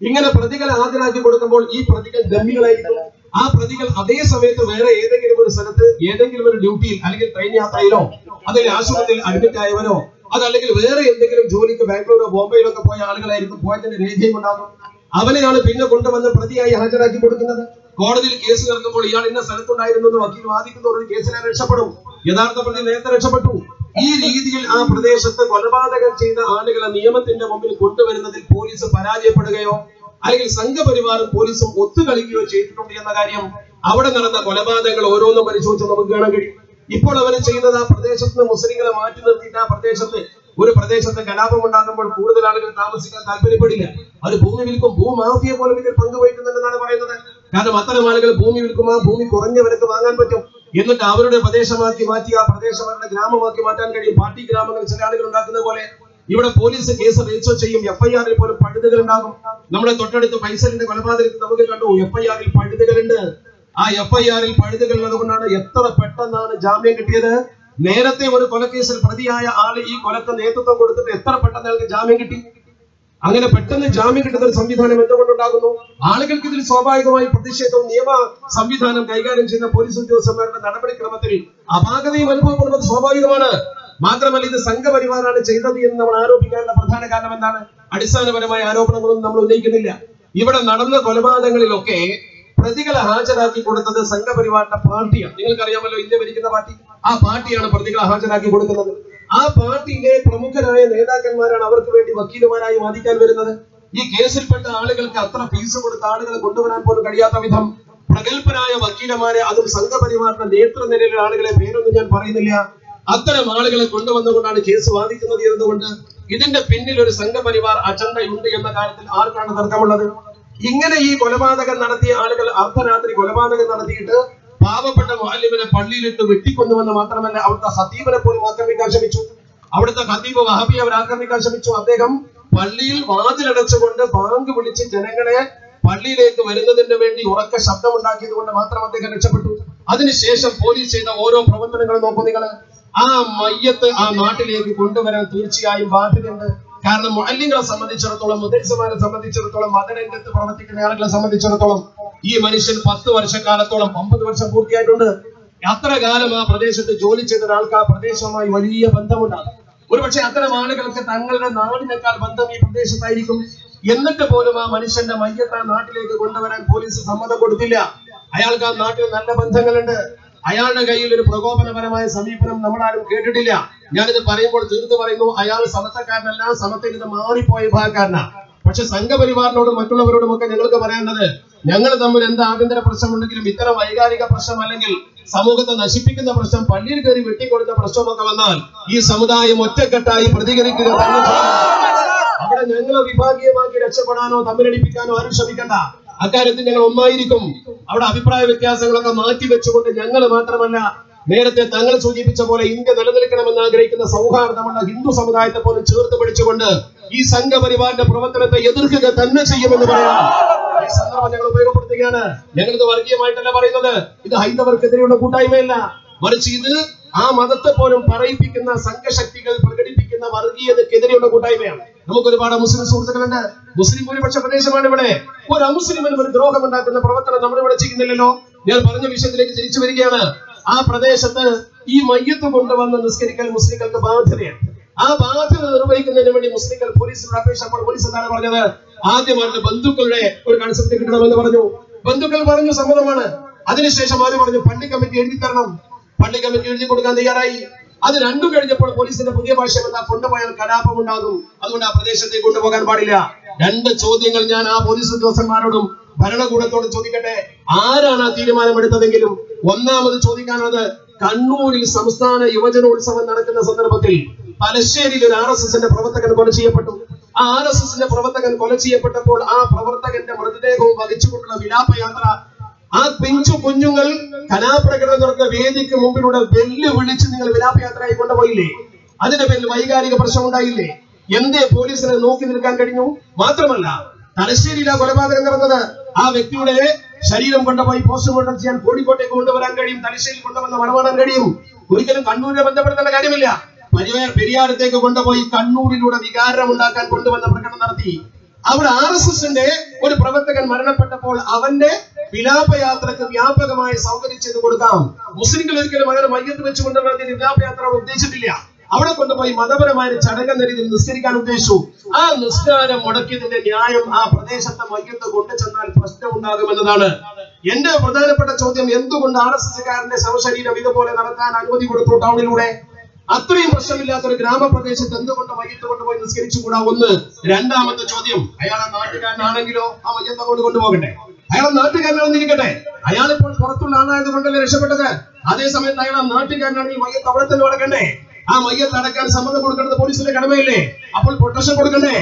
ഇങ്ങനെ പ്രതികളെ ഹാജരാക്കി കൊടുക്കുമ്പോൾ ഈ പ്രതികൾ ഡമ്മികളായിരിക്കും. ആ പ്രതികൾ അതേ സമയത്ത് വേറെ ഏതെങ്കിലും ഒരു സ്ഥലത്ത് ഏതെങ്കിലും ഒരു ഡ്യൂട്ടിയിൽ അല്ലെങ്കിൽ ട്രെയിൻ യാത്രയിലോ അല്ലെങ്കിൽ ആശുപത്രിയിൽ അഡ്മിറ്റ് ആയവരോ അതല്ലെങ്കിൽ വേറെ എന്തെങ്കിലും ജോലിക്ക് ബാംഗ്ലൂരോ ബോംബെയിലോ ഒക്കെ പോയ ആളുകളായിരിക്കും. പോയതിന്റെ രേഖയും ഉണ്ടാകും. അവനെയാണ് പിന്നെ കൊണ്ടുവന്ന് പ്രതിയായി ഹാജരാക്കി കൊടുക്കുന്നത്. കോടതിയിൽ കേസ് നടക്കുമ്പോൾ ഇയാൾ ഇന്ന സ്ഥലത്തുണ്ടായിരുന്നു എന്ന് വക്കീൽ വാദിക്കുന്നവരുടെ കേസിനെ രക്ഷപ്പെടും. യഥാർത്ഥ പ്രതി നേരത്തെ രക്ഷപ്പെട്ടു. ഈ രീതിയിൽ ആ പ്രദേശത്ത് കൊലപാതകം ചെയ്ത ആളുകളെ നിയമത്തിന്റെ മുമ്പിൽ കൊണ്ടുവരുന്നതിൽ പോലീസ് പരാജയപ്പെടുകയോ അല്ലെങ്കിൽ സംഘപരിവാറും പോലീസും ഒത്തുകളിക്കുകയോ ചെയ്തിട്ടുണ്ട് എന്ന കാര്യം അവിടെ നടന്ന കൊലപാതകങ്ങൾ ഓരോന്നും പരിശോധിച്ച് നമുക്ക് കാണാൻ കഴിയും. ഇപ്പോൾ അവർ ചെയ്യുന്നത് ആ പ്രദേശത്ത് നിന്ന് മുസ്ലിങ്ങളെ മാറ്റി നിർത്തിയിട്ട് ആ പ്രദേശത്ത് ഒരു പ്രദേശത്ത് കലാപം ഉണ്ടാകുമ്പോൾ കൂടുതൽ ആളുകൾ താമസിക്കാൻ താല്പര്യപ്പെടില്ല. അവർ ഭൂമി വിൽക്കും. ഭൂമാഫിയെ പോലും ഇതിൽ പങ്കുവഹിക്കുന്നുണ്ടെന്നാണ് പറയുന്നത്. കാരണം അത്തരം ആളുകൾ ഭൂമി വിൽക്കും. ആ ഭൂമി കുറഞ്ഞ വിലക്ക് വാങ്ങാൻ പറ്റും. എന്നിട്ട് അവരുടെ പ്രദേശമാക്കി മാറ്റി ആ പ്രദേശം അവരുടെ ഗ്രാമമാക്കി മാറ്റാൻ കഴിയും. പാർട്ടി ഗ്രാമങ്ങൾ ചില ആളുകൾ ഉണ്ടാക്കുന്നത് പോലെ ഇവിടെ പോലീസ് കേസ് രജിസ്റ്റർ ചെയ്യും. FIR-ൽ പോലും പഴുതുകൾ ഉണ്ടാകും. നമ്മുടെ തൊട്ടടുത്ത് ഫൈസലിന്റെ കൊലപാതകത്തിൽ നമുക്ക് കണ്ടു FIR-ൽ പഴുതുകളുണ്ട്. ആ FIR-ൽ പഴുതുകൾ ഉള്ളതുകൊണ്ടാണ് എത്ര പെട്ടെന്നാണ് ജാമ്യം കിട്ടിയത്. നേരത്തെ ഒരു കൊലക്കേസിൽ പ്രതിയായ ആള് ഈ കൊലക്ക് നേതൃത്വം കൊടുത്തിട്ട് എത്ര പെട്ടെന്ന് അയാൾക്ക് ജാമ്യം കിട്ടി. അങ്ങനെ പെട്ടെന്ന് ജാമ്യം കിട്ടുന്ന ഒരു സംവിധാനം എന്തുകൊണ്ടുണ്ടാകുന്നു? ആളുകൾക്ക് ഇതിൽ സ്വാഭാവികമായി പ്രതിഷേധവും നിയമ സംവിധാനം കൈകാര്യം ചെയ്യുന്ന പോലീസ് ഉദ്യോഗസ്ഥന്മാരുടെ നടപടിക്രമത്തിൽ അപാകതയും അനുഭവപ്പെടുന്നത് സ്വാഭാവികമാണ്. മാത്രമല്ല ഇത് സംഘപരിവാറാണ് ചെയ്തത് എന്ന് നമ്മൾ ആരോപിക്കാനുള്ള പ്രധാന കാരണം എന്താണ്? അടിസ്ഥാനപരമായ ആരോപണങ്ങളൊന്നും നമ്മൾ ഉന്നയിക്കുന്നില്ല. ഇവിടെ നടന്ന കൊലപാതകങ്ങളിലൊക്കെ പ്രതികളെ ഹാജരാക്കി കൊടുത്തത് സംഘപരിവാറിന്റെ പാർട്ടിയാണ്. നിങ്ങൾക്കറിയാമല്ലോ, ഇന്ത്യ ഭരിക്കുന്ന പാർട്ടി. ആ പാർട്ടിയാണ് പ്രതികളെ ഹാജരാക്കി കൊടുക്കുന്നത്. ആ പാർട്ടിയിലെ പ്രമുഖരായ നേതാക്കന്മാരാണ് അവർക്ക് വേണ്ടി വക്കീലുമാരായി വാദിക്കാൻ വരുന്നത്. ഈ കേസിൽപ്പെട്ട ആളുകൾക്ക് അത്ര ഫീസ് കൊടുത്ത ആളുകളെ കൊണ്ടുവരാൻ പോലും കഴിയാത്ത വിധം പ്രഗത്ഭരായ വക്കീലമാരെ, അതും സംഘപരിവാറിന്റെ നേതൃനിരയിലുള്ള ആളുകളെ, പേരൊന്നും ഞാൻ പറയുന്നില്ല, അത്തരം ആളുകളെ കൊണ്ടുവന്നുകൊണ്ടാണ് കേസ് വാദിക്കുന്നത് എന്നതുകൊണ്ട് ഇതിന്റെ പിന്നിൽ ഒരു സംഘപരിവാർ അജണ്ടയുണ്ട് എന്ന കാര്യത്തിൽ ആർക്കാണ് തർക്കമുള്ളത്? ഇങ്ങനെ ഈ കൊലപാതകം നടത്തിയ ആളുകൾ അർദ്ധരാത്രി കൊലപാതകം നടത്തിയിട്ട് പാവപ്പെട്ട മുഅല്ലിമിനെ പള്ളിയിലിട്ട് വെട്ടിക്കൊന്നുവെന്ന് മാത്രമല്ല, അവിടുത്തെ ഖതീബിനെ പോലും ആക്രമിക്കാൻ ശ്രമിച്ചു. അവിടുത്തെ ഖതീബ് വഹബി അവർ ആക്രമിക്കാൻ ശ്രമിച്ചു. അദ്ദേഹം പള്ളിയിൽ വാതിലടച്ചുകൊണ്ട് ബാങ്ക് വിളിച്ച് ജനങ്ങളെ പള്ളിയിലേക്ക് വരുന്നതിന് വേണ്ടി ഉറക്ക ശബ്ദമുണ്ടാക്കിയത് കൊണ്ട് മാത്രം അദ്ദേഹം രക്ഷപ്പെട്ടു. അതിനുശേഷം പോലീസ് ചെയ്ത ഓരോ പ്രവർത്തനങ്ങളും നോക്കൂ നിങ്ങൾ. ആ മയ്യത്ത് ആ നാട്ടിലേക്ക് കൊണ്ടുവരാൻ തീർച്ചയായും ബാധ്യതയുണ്ട്. കാരണം മുഅല്ലിങ്ങളെ സംബന്ധിച്ചിടത്തോളം, മുദരിസുമാരെ സംബന്ധിച്ചിടത്തോളം, മതരംഗത്ത് പ്രവർത്തിക്കുന്ന ആളുകളെ സംബന്ധിച്ചിടത്തോളം ഈ മനുഷ്യൻ 10 വർഷക്കാലത്തോളം 50 വർഷം പൂർത്തിയായിട്ടുണ്ട്. അത്ര കാലം ആ പ്രദേശത്ത് ജോലി ചെയ്ത ഒരാൾക്ക് ആ പ്രദേശവുമായി വലിയ ബന്ധമുണ്ടാകും. ഒരുപക്ഷെ അത്തരം ആളുകൾക്ക് തങ്ങളുടെ നാടിനേക്കാൾ ബന്ധം ഈ പ്രദേശത്തായിരിക്കും. എന്നിട്ട് പോലും ആ മനുഷ്യന്റെ മയ്യത്ത് ആ നാട്ടിലേക്ക് കൊണ്ടുവരാൻ പോലീസ് സമ്മതം കൊടുത്തില്ല. അയാൾക്ക് ആ നാട്ടിൽ നല്ല ബന്ധങ്ങളുണ്ട്. അയാളുടെ കയ്യിൽ ഒരു പ്രകോപനപരമായ സമീപനം നമ്മളാരും കേട്ടിട്ടില്ല. ഞാനിത് പറയുമ്പോൾ തീർത്ത് പറയുന്നു, അയാൾ സമത്വക്കാരനല്ല, സമത്തിൽ ഇത് മാറിപ്പോയ വിഭാഗക്കാരനാണ്. പക്ഷെ സംഘപരിവാറിനോടും മറ്റുള്ളവരോടും ഒക്കെ ഞങ്ങൾക്ക് പറയേണ്ടത്, ഞങ്ങൾ തമ്മിൽ എന്ത് ആഭ്യന്തര പ്രശ്നമുണ്ടെങ്കിലും ഇത്തരം വൈകാരിക പ്രശ്നം അല്ലെങ്കിൽ സമൂഹത്തെ നശിപ്പിക്കുന്ന പ്രശ്നം, പള്ളിയിൽ കയറി വെട്ടിക്കൊടുത്ത പ്രശ്നമൊക്കെ വന്നാൽ ഈ സമുദായം ഒറ്റക്കെട്ടായി പ്രതികരിക്കുക തന്നെ ചെയ്യും. അവിടെ ഞങ്ങളെ വിഭാഗീയമാക്കി രക്ഷപ്പെടാനോ തമ്മിലടിപ്പിക്കാനോ ആരും ശ്രമിക്കണ്ട. അക്കാര്യത്തിൽ ഞങ്ങൾ ഒന്നായിരിക്കും. അവിടെ അഭിപ്രായ വ്യത്യാസങ്ങളൊക്കെ മാറ്റി വെച്ചുകൊണ്ട് ഞങ്ങൾ മാത്രമല്ല, നേരത്തെ തങ്ങൾ സൂചിപ്പിച്ച പോലെ ഇന്ത്യ നിലനിൽക്കണമെന്ന് ആഗ്രഹിക്കുന്ന സൗഹാർദ്ദമുള്ള ഹിന്ദു സമുദായത്തെ പോലും ചേർത്ത് പിടിച്ചുകൊണ്ട് ഈ സംഘപരിവാറിന്റെ പ്രവർത്തനത്തെ എതിർക്കുക തന്നെ ചെയ്യുമെന്ന് പറയാം. ഈ സന്ദർഭം ഞങ്ങൾ ഉപയോഗപ്പെടുത്തുകയാണ്. ഞങ്ങളിത് വർഗീയമായിട്ടല്ല പറയുന്നത്. ഇത് ഹൈന്ദവർക്കെതിരെയുള്ള കൂട്ടായ്മയല്ല, മറിച്ച് ഇത് ആ മതത്തെ പോലും പറയിപ്പിക്കുന്ന സംഘശക്തികൾ പ്രകടിപ്പിക്കുന്ന വർഗീയതക്കെതിരെയുള്ള കൂട്ടായ്മയാണ്. നമുക്ക് ഒരുപാട് മുസ്ലിം സുഹൃത്തുക്കളുണ്ട്. മുസ്ലിം ഭൂരിപക്ഷ പ്രദേശമാണ് ഇവിടെ. ഒരു അമുസ്ലിമിന് ഒരു ദ്രോഹം ഉണ്ടാക്കുന്ന പ്രവർത്തനം നമ്മൾ ഇവിടെ ചെയ്യുന്നില്ലല്ലോ. ഞാൻ പറഞ്ഞ വിഷയത്തിലേക്ക് തിരിച്ചു വരികയാണ്. ആ പ്രദേശത്ത് ഈ മയ്യത്ത് കൊണ്ടുവന്ന് നിസ്കരിക്കൽ മുസ്ലിങ്ങൾക്ക് ബാധ്യതയാണ്. ആ ബാധ്യത നിർവഹിക്കുന്നതിന് വേണ്ടി മുസ്ലിങ്ങൾ പോലീസിനോട് അപേക്ഷപ്പോൾ പോലീസ് എന്താണ് പറഞ്ഞത്? ആദ്യം അവരുടെ ബന്ധുക്കളുടെ ഒരു കൺസെപ്റ്റ് കിട്ടണമെന്ന് പറഞ്ഞു. ബന്ധുക്കൾ പറഞ്ഞു സമ്മതമാണ്. അതിനുശേഷം ആര് പറഞ്ഞു? പള്ളി കമ്മിറ്റി എഴുതി തരണം. പള്ളി കമ്മിറ്റി എഴുതി കൊടുക്കാൻ തയ്യാറായി. അത് രണ്ടും കഴിഞ്ഞപ്പോൾ പോലീസിന്റെ പുതിയ ഭാഷ എന്താ? കൊണ്ടുപോയാൽ കലാപം ഉണ്ടാകും, അതുകൊണ്ട് ആ പ്രദേശത്തേക്ക് കൊണ്ടുപോകാൻ പാടില്ല. 2 ചോദ്യങ്ങൾ ഞാൻ ആ പോലീസ് ഉദ്യോഗസ്ഥന്മാരോടും ഭരണകൂടത്തോടും ചോദിക്കട്ടെ. ആരാണ് ആ തീരുമാനമെടുത്തതെങ്കിലും ഒന്നാമത് ചോദിക്കാനുള്ളത്, കണ്ണൂരിൽ സംസ്ഥാന യുവജനോത്സവം നടക്കുന്ന സന്ദർഭത്തിൽ തലശ്ശേരിയിൽ ഒരു RSSന്റെ പ്രവർത്തകൻ കൊല ചെയ്യപ്പെട്ടു. ആ RSSന്റെ പ്രവർത്തകൻ കൊല ചെയ്യപ്പെട്ടപ്പോൾ ആ പ്രവർത്തകന്റെ മൃതദേഹവും വഹിച്ചുകൊണ്ടുള്ള വിലാപയാത്ര ആ പിഞ്ചു കുഞ്ഞുങ്ങൾ കലാപ്രകടനം നടന്ന വേദിക്ക് മുമ്പിലൂടെ വെല്ലുവിളിച്ച് നിങ്ങൾ വിലാപയാത്രയായി കൊണ്ടുപോയില്ലേ? അതിന്റെ പേരിൽ വൈകാരിക പ്രശ്നം ഉണ്ടായില്ലേ? എന്തേ പോലീസിനെ നോക്കി നിൽക്കാൻ കഴിഞ്ഞു? മാത്രമല്ല, തലശ്ശേരിയിൽ ആ കൊലപാതകം നടന്നത്, ആ വ്യക്തിയുടെ ശരീരം കൊണ്ടുപോയി പോസ്റ്റ്മോർട്ടം ചെയ്യാൻ കോഴിക്കോട്ടേക്ക് കൊണ്ടുവരാൻ കഴിയും, തലശ്ശേരി കൊണ്ടുവന്ന് മണമാടാൻ കഴിയും. ഒരിക്കലും കണ്ണൂരിനെ ബന്ധപ്പെടുത്തേണ്ട കാര്യമില്ല. പെരിയാരത്തേക്ക് കൊണ്ടുപോയി കണ്ണൂരിലൂടെ വികാരം ഉണ്ടാക്കാൻ കൊണ്ടുവന്ന പ്രകടനം നടത്തി. അവിടെ RSSന്റെ ഒരു പ്രവർത്തകൻ മരണപ്പെട്ടപ്പോൾ അവന്റെ വിലാപയാത്രക്ക് വ്യാപകമായ സൗകര്യം ചെയ്തു കൊടുക്കാം. മുസ്ലിങ്ങൾ ഒരിക്കലും അങ്ങനെ മയ്യത്ത് വെച്ച് കൊണ്ടുവരുന്ന വിലാപയാത്ര ഉദ്ദേശിച്ചിട്ടില്ല. അവിടെ കൊണ്ടുപോയി മതപരമായ ചടങ്ങെന്ന രീതിയിൽ നിസ്കരിക്കാൻ ഉദ്ദേശിച്ചു. ആ നിസ്കാരം മുടക്കിയതിന്റെ ന്യായം ആ പ്രദേശത്തെ മയ്യത്ത് കൊണ്ടുചെന്നാൽ പ്രശ്നം ഉണ്ടാകുമെന്നതാണ്. എന്റെ പ്രധാനപ്പെട്ട ചോദ്യം, എന്തുകൊണ്ട് RSSകാരന്റെ ശവശരീരം ഇതുപോലെ നടത്താൻ അനുമതി കൊടുത്തു ടൗണിലൂടെ? അത്രയും പ്രശ്നമില്ലാത്ത ഒരു ഗ്രാമപ്രദേശത്ത് എന്തുകൊണ്ട് മയ്യത്ത് കൊണ്ടുപോയി നിസ്കരിച്ചുകൂടാ? ഒന്ന്. രണ്ടാമത്തെ ചോദ്യം, അയാളെ നാട്ടുകാരനാണെങ്കിലോ ആ മയ്യത്ത് കൊണ്ട് കൊണ്ടുപോകണ്ടേ? അയാളെ നാട്ടുകാരനാണെന്നിരിക്കട്ടെ, അയാളിപ്പോൾ പുറത്തുള്ള ആളായത് കൊണ്ടല്ലേ രക്ഷപ്പെട്ടത്. അതേസമയത്ത് അയാളെ നാട്ടുകാരനാണെങ്കിൽ മയ്യത്ത് അവിടെ തന്നെ അടക്കണ്ടേ? ആ മയ്യത്ത് അടക്കാൻ സമ്മതം കൊടുക്കേണ്ടത് പോലീസിന്റെ കടമയില്ലേ? അപ്പോൾ പ്രൊട്ടക്ഷൻ കൊടുക്കണ്ടേ?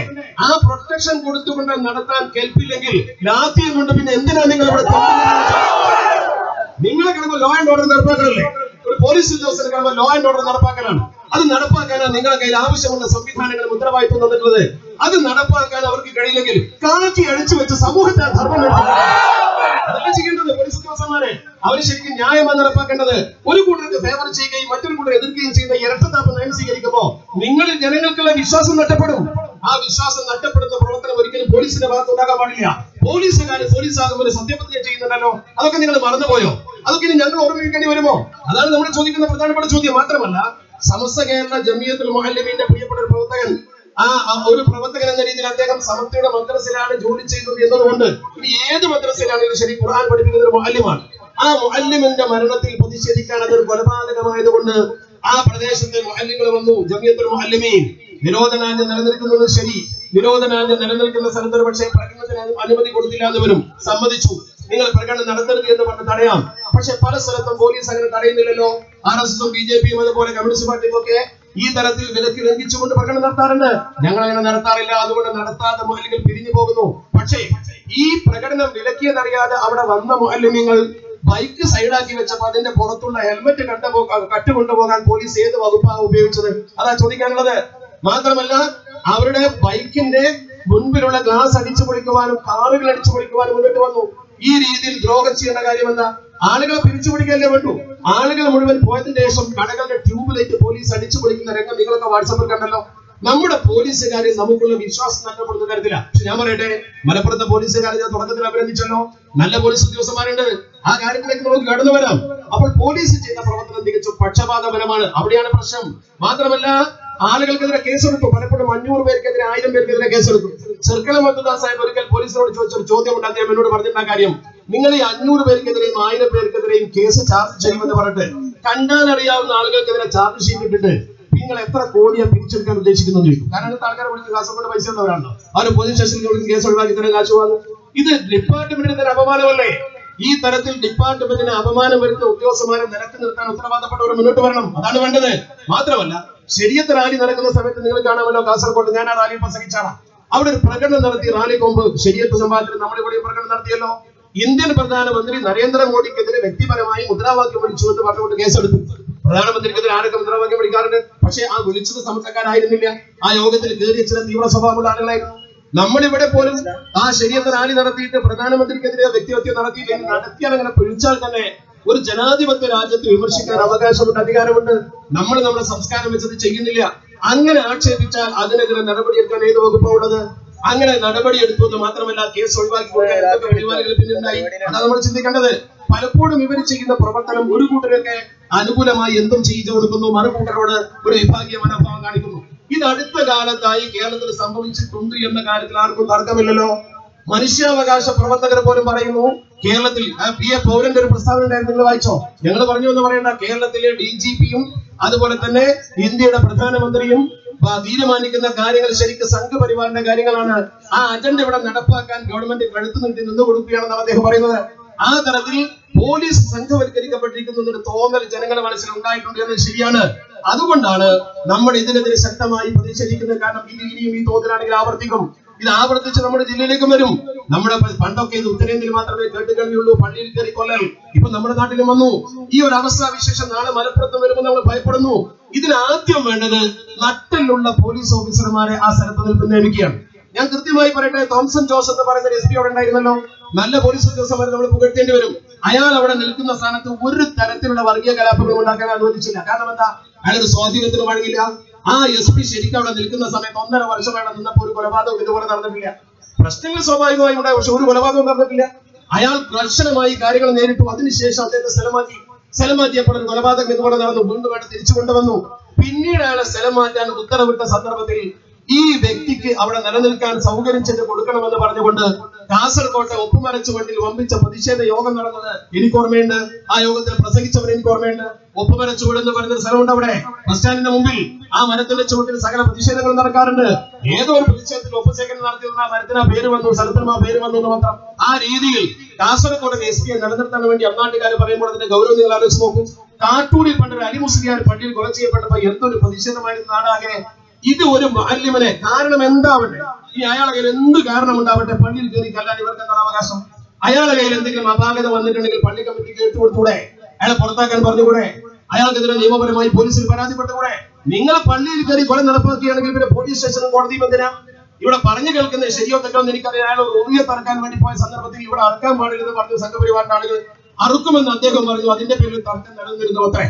ആ പ്രൊട്ടക്ഷൻ കൊടുത്തുകൊണ്ട് നടത്താൻ കേൾപ്പില്ലെങ്കിൽ ലാത്തിയും കൊണ്ട് പിന്നെ എന്തിനാ നിങ്ങൾ ഇവിടെ? നിങ്ങളെ കിടന്ന് ലോ ആൻഡ് ഓർഡർ നടപ്പാക്കണല്ലേ? ഒരു പോലീസ് ഉദ്യോഗസ്ഥന് കിടന്ന് ലോ ആൻഡ് ഓർഡർ നടപ്പാക്കലാണ്. അത് നടപ്പാക്കാനാണ് നിങ്ങളുടെ കയ്യിൽ ആവശ്യമുള്ള സംവിധാനങ്ങളും ഉത്തരവാദിത്വം തന്നിട്ടുള്ളത്. അത് നടപ്പാക്കാൻ അവർക്ക് കഴിയില്ലെങ്കിൽ കാറ്റി അഴിച്ചു വെച്ച് സമൂഹത്തെ ധർമ്മം അതല്ല ചെയ്യേണ്ടത്. പോലീസ് ഉദ്യോഗസ്ഥന്മാരെ അവര് ശരിക്കും ന്യായമാണ് നടപ്പാക്കേണ്ടത്. ഒരു കൂട്ടർക്ക് ഫേവർ ചെയ്യുകയും മറ്റൊരു കൂട്ടർ എതിർക്കുകയും ചെയ്യുന്ന ഇരട്ടത്താപ്പ് നയം സ്വീകരിക്കുമ്പോ നിങ്ങളിൽ ജനങ്ങൾക്കുള്ള വിശ്വാസം നഷ്ടപ്പെടും. ആ വിശ്വാസം നഷ്ടപ്പെടുന്ന പ്രവർത്തനം ഒരിക്കലും പോലീസിന്റെ ഭാഗത്ത് ഉണ്ടാകാൻ പാടില്ല. പോലീസുകാര് പോലീസാകുമ്പോൾ സത്യപ്രതിജ്ഞ ചെയ്യുന്നുണ്ടല്ലോ, അതൊക്കെ നിങ്ങൾ മറന്നുപോയോ? അതൊക്കെ ഇനി ഞങ്ങൾ ഓർമ്മിക്കേണ്ടി വരുമോ? അതാണ് നമ്മൾ ചോദിക്കുന്ന പ്രധാനപ്പെട്ട ചോദ്യം. മാത്രമല്ല, സമസ്ത കേരള ജമിയത്തുൽ മുഅല്ലിമീന്റെ പ്രിയപ്പെട്ട ഒരു പ്രവർത്തകൻ, ഒരു പ്രവർത്തകൻ എന്ന രീതിയിൽ അദ്ദേഹം സമസ്തയുടെ മദ്രസയിലാണ് ജോലി ചെയ്യുന്നത് എന്നതുകൊണ്ട് ഇനി ഏത് മദ്രസയിലാണെങ്കിലും ശരി ഖുർആൻ പഠിപ്പിക്കുന്ന ഒരു മുഅല്ലിമാണ്. ആ മുഅല്ലിമിന്റെ മരണത്തിൽ പ്രതിഷേധിക്കാൻ അതൊരു കൊലപാതകമായതുകൊണ്ട് ആ പ്രദേശത്തെ മുഅല്ലിങ്ങൾ വന്നു. ജമിയത്തുൽ മുഅല്ലിമീൻ നിരോധനാജ്ഞ നിലനിൽക്കുന്നത് ശരി, നിരോധനാജ്ഞ നിലനിൽക്കുന്ന സ്ഥലത്ത് പക്ഷേ പ്രകടനത്തിന് അനുമതി കൊടുത്തില്ല എന്ന് വരും. സമ്മതിച്ചു, നിങ്ങൾ പ്രകടനം നടത്തരുത് എന്ന് പറഞ്ഞ് തടയാം. പക്ഷെ പല സ്ഥലത്തും പോലീസ് അങ്ങനെ തടയുന്നില്ലല്ലോ. RSSും BJPയും അതുപോലെ കമ്മ്യൂണിസ്റ്റ് പാർട്ടിയും ഒക്കെ ഈ തരത്തിൽ വിലക്ക് ലംഘിച്ചുകൊണ്ട് പ്രകടനം നടത്താറുണ്ട്. ഞങ്ങൾ അങ്ങനെ നടത്താറില്ല, അതുകൊണ്ട് നടത്താത്ത മുഅല്ലിങ്ങൾ പിരിഞ്ഞു പോകുന്നു. പക്ഷേ ഈ പ്രകടനം വിലക്കിയതറിയാതെ അവിടെ വന്ന മുഅല്ലിമീങ്ങൾ ബൈക്ക് സൈഡാക്കി വെച്ചപ്പോ അതിന്റെ പുറത്തുള്ള ഹെൽമെറ്റ് കട്ടുകൊണ്ടുപോകാൻ പോലീസ് ഏത് വകുപ്പാണ് ഉപയോഗിച്ചത്? അതാ ചോദിക്കാനുള്ളത്. മാത്രമല്ല അവരുടെ ബൈക്കിന്റെ മുൻപിലുള്ള ഗ്ലാസ് അടിച്ചു പൊളിക്കുവാനും കാറുകൾ അടിച്ചു പൊളിക്കുവാനും മുന്നോട്ട് വന്നു. ഈ രീതിയിൽ ദ്രോഹം ചെയ്യേണ്ട കാര്യം എന്താ? ആളുകളെ പിരിച്ചുപിടിക്കല്ലേ വേണ്ടു. ആളുകൾ മുഴുവൻ പോയതിനു ശേഷം കടകളുടെ ട്യൂബിലേക്ക് പോലീസ് അടിച്ചു പൊളിക്കുന്ന രംഗം നിങ്ങളൊക്കെ വാട്സാപ്പിൽ കണ്ടല്ലോ. നമ്മുടെ പോലീസുകാരെ നമുക്കുള്ള വിശ്വാസം നഷ്ടപ്പെടുന്ന തരത്തില്ല. പക്ഷെ ഞാൻ പറയട്ടെ, മലപ്പുറത്തെ പോലീസുകാരെ ഞാൻ തുടക്കത്തിൽ അഭിനന്ദിച്ചല്ലോ. നല്ല പോലീസ് ഉദ്യോഗസ്ഥന്മാരുണ്ട്. ആ കാര്യത്തിലേക്ക് നമുക്ക് കടന്നു വരാം. അപ്പോൾ പോലീസ് ചെയ്ത പ്രവർത്തനം തികച്ചും പക്ഷപാതപരമാണ്. അവിടെയാണ് പ്രശ്നം. മാത്രമല്ല ആളുകൾക്കെതിരെ കേസെടുത്തു. പലപ്പോഴും 500 പേർക്കെതിരെ 1000 പേർക്കെതിരെ കേസെടുത്തു. ചെർക്കളം അബ്ദുദാസ് സാഹിബ് ഒരിക്കൽ പോലീസിനോട് ചോദിച്ചൊരു ചോദ്യമുണ്ട്. അദ്ദേഹം എന്നോട് പറഞ്ഞിരുന്ന കാര്യം, നിങ്ങൾ ഈ 500 പേർക്കെതിരെയും 1000 പേർക്കെതിരെയും കേസ് ചാർജ് ചെയ്യുമെന്ന് പറഞ്ഞിട്ട് കണ്ടാൽ അറിയാവുന്ന ആളുകൾക്കെതിരെ ചാർജ് ഷീറ്റ് ഇട്ടിട്ട് നിങ്ങൾ എത്ര കോടിയാ പിരിച്ചെടുക്കാൻ ഉദ്ദേശിക്കുന്നു ചോദിക്കും. കാരണം അടുത്ത ആൾക്കാരെ വിളിച്ച് കാസർഗോഡ് പൈസ ഉള്ളവരാണോ? അവർ പോലീസ് സ്റ്റേഷനിൽ വിളിച്ച് കേസ് ഒഴിവാക്കി തന്നെ കാശ് വാങ്ങും. ഇത് ഡിപ്പാർട്ട്മെന്റിന് അപമാനമല്ലേ? ഈ തരത്തിൽ ഡിപ്പാർട്ട്മെന്റിന് അപമാനം വരുന്ന ഉദ്യോഗസ്ഥന്മാരെ നിലക്ക് നിർത്താൻ ഉത്തരവാദപ്പെട്ടവർ മുന്നോട്ട് വരണം. അതാണ് വേണ്ടത്. മാത്രമല്ല ശരീഅത്ത് റാലി നടക്കുന്ന സമയത്ത് നിങ്ങൾ കാണാമല്ലോ, കാസർഗോഡ് ഞാൻ ആ റാലിയിൽ പ്രസംഗിച്ചാണ്. അവിടെ ഒരു പ്രകടനം നടത്തി. റാലി കൊമ്പ് ശരീഅത്ത് സമാജത്തിന് നമ്മളിവിടെ പ്രകടനം നടത്തിയല്ലോ. ഇന്ത്യൻ പ്രധാനമന്ത്രി നരേന്ദ്രമോദിക്കെതിരെ വ്യക്തിപരമായി മുദ്രാവാക്യം വിളിച്ചുകൊണ്ട് പറഞ്ഞുകൊണ്ട് കേസെടുത്തു. പ്രധാനമന്ത്രിക്കെതിരെ ആരൊക്കെ മുദ്രാവാക്യം വിളിക്കാറുണ്ട്? പക്ഷെ ആ വിളിച്ചത് സമസ്തക്കാരായിരുന്നില്ല. ആ യോഗത്തിൽ കയറിയ ചില തീവ്ര സ്വഭാവമുള്ള ആളുകളായിരുന്നു. നമ്മളിവിടെ പോലും ആ ശരീഅത്ത് റാലി നടത്തിയിട്ട് പ്രധാനമന്ത്രിക്കെതിരെ വ്യക്തിഹത്യ നടത്തിയില്ലെങ്കിൽ നടത്തിയാൽ അങ്ങനെ പിഴിച്ചാൽ തന്നെ ഒരു ജനാധിപത്യ രാജ്യത്ത് വിമർശിക്കാൻ അവകാശമുണ്ട്, അധികാരമുണ്ട്. നമ്മൾ നമ്മുടെ സംസ്കാരം വെച്ചത് ചെയ്യുന്നില്ല. അങ്ങനെ ആക്ഷേപിച്ചാൽ അതിനെതിരെ നടപടിയെടുക്കാൻ ഏത് വകുപ്പാണ് ഉള്ളത്? അങ്ങനെ നടപടിയെടുത്തു എന്ന് മാത്രമല്ല കേസ് ഒഴിവാക്കി പരിപാടികൾ പിന്നിലുണ്ടായി. അതാണ് നമ്മൾ ചിന്തിക്കേണ്ടത്. പലപ്പോഴും ഇവർ ചെയ്യുന്ന പ്രവർത്തനം ഒരു കൂട്ടരൊക്കെ അനുകൂലമായി എന്തും ചെയ്തു കൊടുക്കുന്നു, മറുകൂട്ടരോട് ഒരു വിഭാഗീയ മനോഭാവം കാണിക്കുന്നു. ഇത് അടുത്ത കാലത്തായി കേരളത്തിൽ സംഭവിച്ചിട്ടുണ്ട് എന്ന കാര്യത്തിൽ ആർക്കും തർക്കമില്ലല്ലോ. മനുഷ്യാവകാശ പ്രവർത്തകർ പോലും പറയുന്നു കേരളത്തിൽ PA പൗരന്റെ ഒരു പ്രസ്താവന ഉണ്ടായിരുന്നു, നിങ്ങൾ വായിച്ചോ? ഞങ്ങൾ പറഞ്ഞു എന്ന് പറയേണ്ട, കേരളത്തിലെ DGPയും അതുപോലെ തന്നെ ഇന്ത്യയുടെ പ്രധാനമന്ത്രിയും തീരുമാനിക്കുന്ന കാര്യങ്ങൾ ശരിക്കും സംഘപരിവാറിന്റെ കാര്യങ്ങളാണ്. ആ അജണ്ട ഇവിടെ നടപ്പാക്കാൻ ഗവൺമെന്റ് കഴുത്തു നീട്ടി നിന്ന് കൊടുക്കുകയാണെന്നാണ് അദ്ദേഹം പറയുന്നത്. ആ തരത്തിൽ പോലീസ് സംഘവൽക്കരിക്കപ്പെട്ടിരിക്കുന്ന തോന്നൽ ജനങ്ങളുടെ മനസ്സിൽ ഉണ്ടായിട്ടുണ്ട് എന്നത് ശരിയാണ്. അതുകൊണ്ടാണ് നമ്മൾ ഇതിനെതിരെ ശക്തമായി പ്രതിഷേധിക്കുന്നത്. കാരണം ഇനിയും ഈ തോതിലാണെങ്കിൽ ആവർത്തിക്കും. ഇത് ആവർത്തിച്ച് നമ്മുടെ ജില്ലയിലേക്കും വരും. നമ്മുടെ പണ്ടൊക്കെ ഇത് ഉത്തരേന്ത്യയിൽ മാത്രമേ കേട്ടുകേൾവിയുള്ളൂ, പള്ളിയിൽ കയറി കൊല്ലൽ. ഇപ്പൊ നമ്മുടെ നാട്ടിലും വന്നു. ഈ ഒരു അവസ്ഥാവിശേഷം നാളെ മലപ്പുറത്ത് വരുമ്പോൾ നമ്മൾ ഭയപ്പെടുന്നു. ഇതിനാദ്യം വേണ്ടത് നട്ടിലുള്ള പോലീസ് ഓഫീസർമാരെ ആ സ്ഥലത്ത് നിൽക്കുന്നതാണ്. ഞാൻ കൃത്യമായി പറയട്ടെ, തോംസൺ ജോസ് എന്ന് പറയുന്ന SP അവിടെ ഉണ്ടായിരുന്നല്ലോ. നല്ല പോലീസ് ഉദ്യോഗസ്ഥന്മാരെ നമ്മൾ പുകഴ്ത്തേണ്ടി വരും. അയാൾ അവിടെ നിൽക്കുന്ന സ്ഥാനത്ത് ഒരു തരത്തിലുള്ള വർഗീയ കലാപങ്ങൾ ഉണ്ടാക്കാൻ അനുവദിച്ചില്ല. കാരണം എന്താ? അയാളൊരു സ്വാധീനത്തിന് വഴങ്ങില്ല. ആ SP ശരിക്കും അവിടെ നിൽക്കുന്ന സമയത്ത് 1.5 വർഷം അവിടെ നിന്നപ്പോൾ ഒരു കൊലപാതകം ഇതുപോലെ നടന്നിട്ടില്ല. പ്രശ്നങ്ങൾ സ്വാഭാവികമായും ഉണ്ടായി, പക്ഷെ ഒരു കൊലപാതകം നടന്നിട്ടില്ല. അയാൾ കർശനമായി കാര്യങ്ങൾ നേരിട്ടു. അതിനുശേഷം അദ്ദേഹത്തെ സ്ഥലം മാറ്റിയപ്പോൾ ഒരു കൊലപാതകം ഇതുപോലെ നടന്നു. വീണ്ടും അവിടെ തിരിച്ചു കൊണ്ടുവന്നു. പിന്നീട് അയാളെ സ്ഥലം മാറ്റാൻ ഉത്തരവിട്ട സന്ദർഭത്തിൽ ഈ വ്യക്തിക്ക് അവിടെ നിലനിൽക്കാൻ സൗകര്യം ചെയ്ത് കൊടുക്കണമെന്ന് പറഞ്ഞുകൊണ്ട് കാസർകോട്ടെ ഒപ്പുമരച്ചുവണ്ടിൽ വമ്പിച്ച പ്രതിഷേധ യോഗം നടന്നത് എനിക്ക് ഓർമ്മയുണ്ട്. ആ യോഗത്തിൽ പ്രസംഗിച്ചവർ എനിക്ക് ഓർമ്മയുണ്ട്. ഒപ്പുമരച്ചുവട് എന്ന് പറയുന്ന സ്ഥലമുണ്ട് അവിടെ ബസ് സ്റ്റാൻഡിന്റെ മുമ്പിൽ. ആ മരത്തിന്റെ ചുവട്ടിൽ സകല പ്രതിഷേധങ്ങൾ നടക്കാറുണ്ട്. ഏതോ ഒരു പ്രതിഷേധത്തിൽ ഒപ്പുസേകരണം നടത്തിയത് ആ മരത്തിന് ആ പേര് വന്നു, സ്ഥലത്തിനും ആ പേര് വന്നു എന്ന് മാത്രം. ആ രീതിയിൽ കാസർകോട്ടെ SP നിലനിർത്താൻ വേണ്ടി അന്നാട്ടുകാർ പറയുമ്പോൾ അതിന്റെ ഗൗരവം നിങ്ങൾ ആലോചിച്ച് നോക്കും. കാട്ടൂരിൽ പണ്ടൊരു അലിമുസ്ലിയാർ പള്ളിയിൽ കൊല ചെയ്യപ്പെട്ടപ്പോ എന്തൊരു പ്രതിഷേധമായിരുന്നു നാടാകെ. ഇത് ഒരു മുഅല്ലിമിനെ, കാരണം എന്താവട്ടെ, ഈ അയാളുടെ കയ്യിൽ എന്ത് കാരണം ഉണ്ടാവട്ടെ, പള്ളിയിൽ കയറി കല്ലാൻ ഇവർക്ക് എന്താണ് അവകാശം? അയാളുടെ കയ്യിൽ എന്തെങ്കിലും അപാകത വന്നിട്ടുണ്ടെങ്കിൽ പള്ളി കമ്മിറ്റിക്ക് ഇട്ടുകൊടുത്തൂടെ? അയാളെ പുറത്താക്കാൻ പറഞ്ഞുകൂടെ? അയാൾക്കെതിരെ നിയമപരമായി പോലീസിൽ പരാതിപ്പെട്ടുകൂടെ? നിങ്ങൾ പള്ളിയിൽ കയറി കൊല നടപ്പാക്കുകയാണെങ്കിൽ പിന്നെ പോലീസ് സ്റ്റേഷനും കോടതിയും എന്തിനാ? ഇവിടെ പറഞ്ഞു കേൾക്കുന്നത് ശരിയോ തെറ്റോ എന്ന് എനിക്കറിയാം. അയാൾ ഒരു ഉറിയെ തറക്കാൻ വേണ്ടി പോയ സന്ദർഭത്തിൽ ഇവിടെ അറക്കാൻ പാടില്ലെന്ന് പറഞ്ഞു സംഘപരിവാറിന്റെ ആളുകൾ. അറുക്കുമെന്ന് അദ്ദേഹം പറഞ്ഞു. അതിന്റെ പേരിൽ തർക്കം നടന്നിരുന്നു അത്രേ.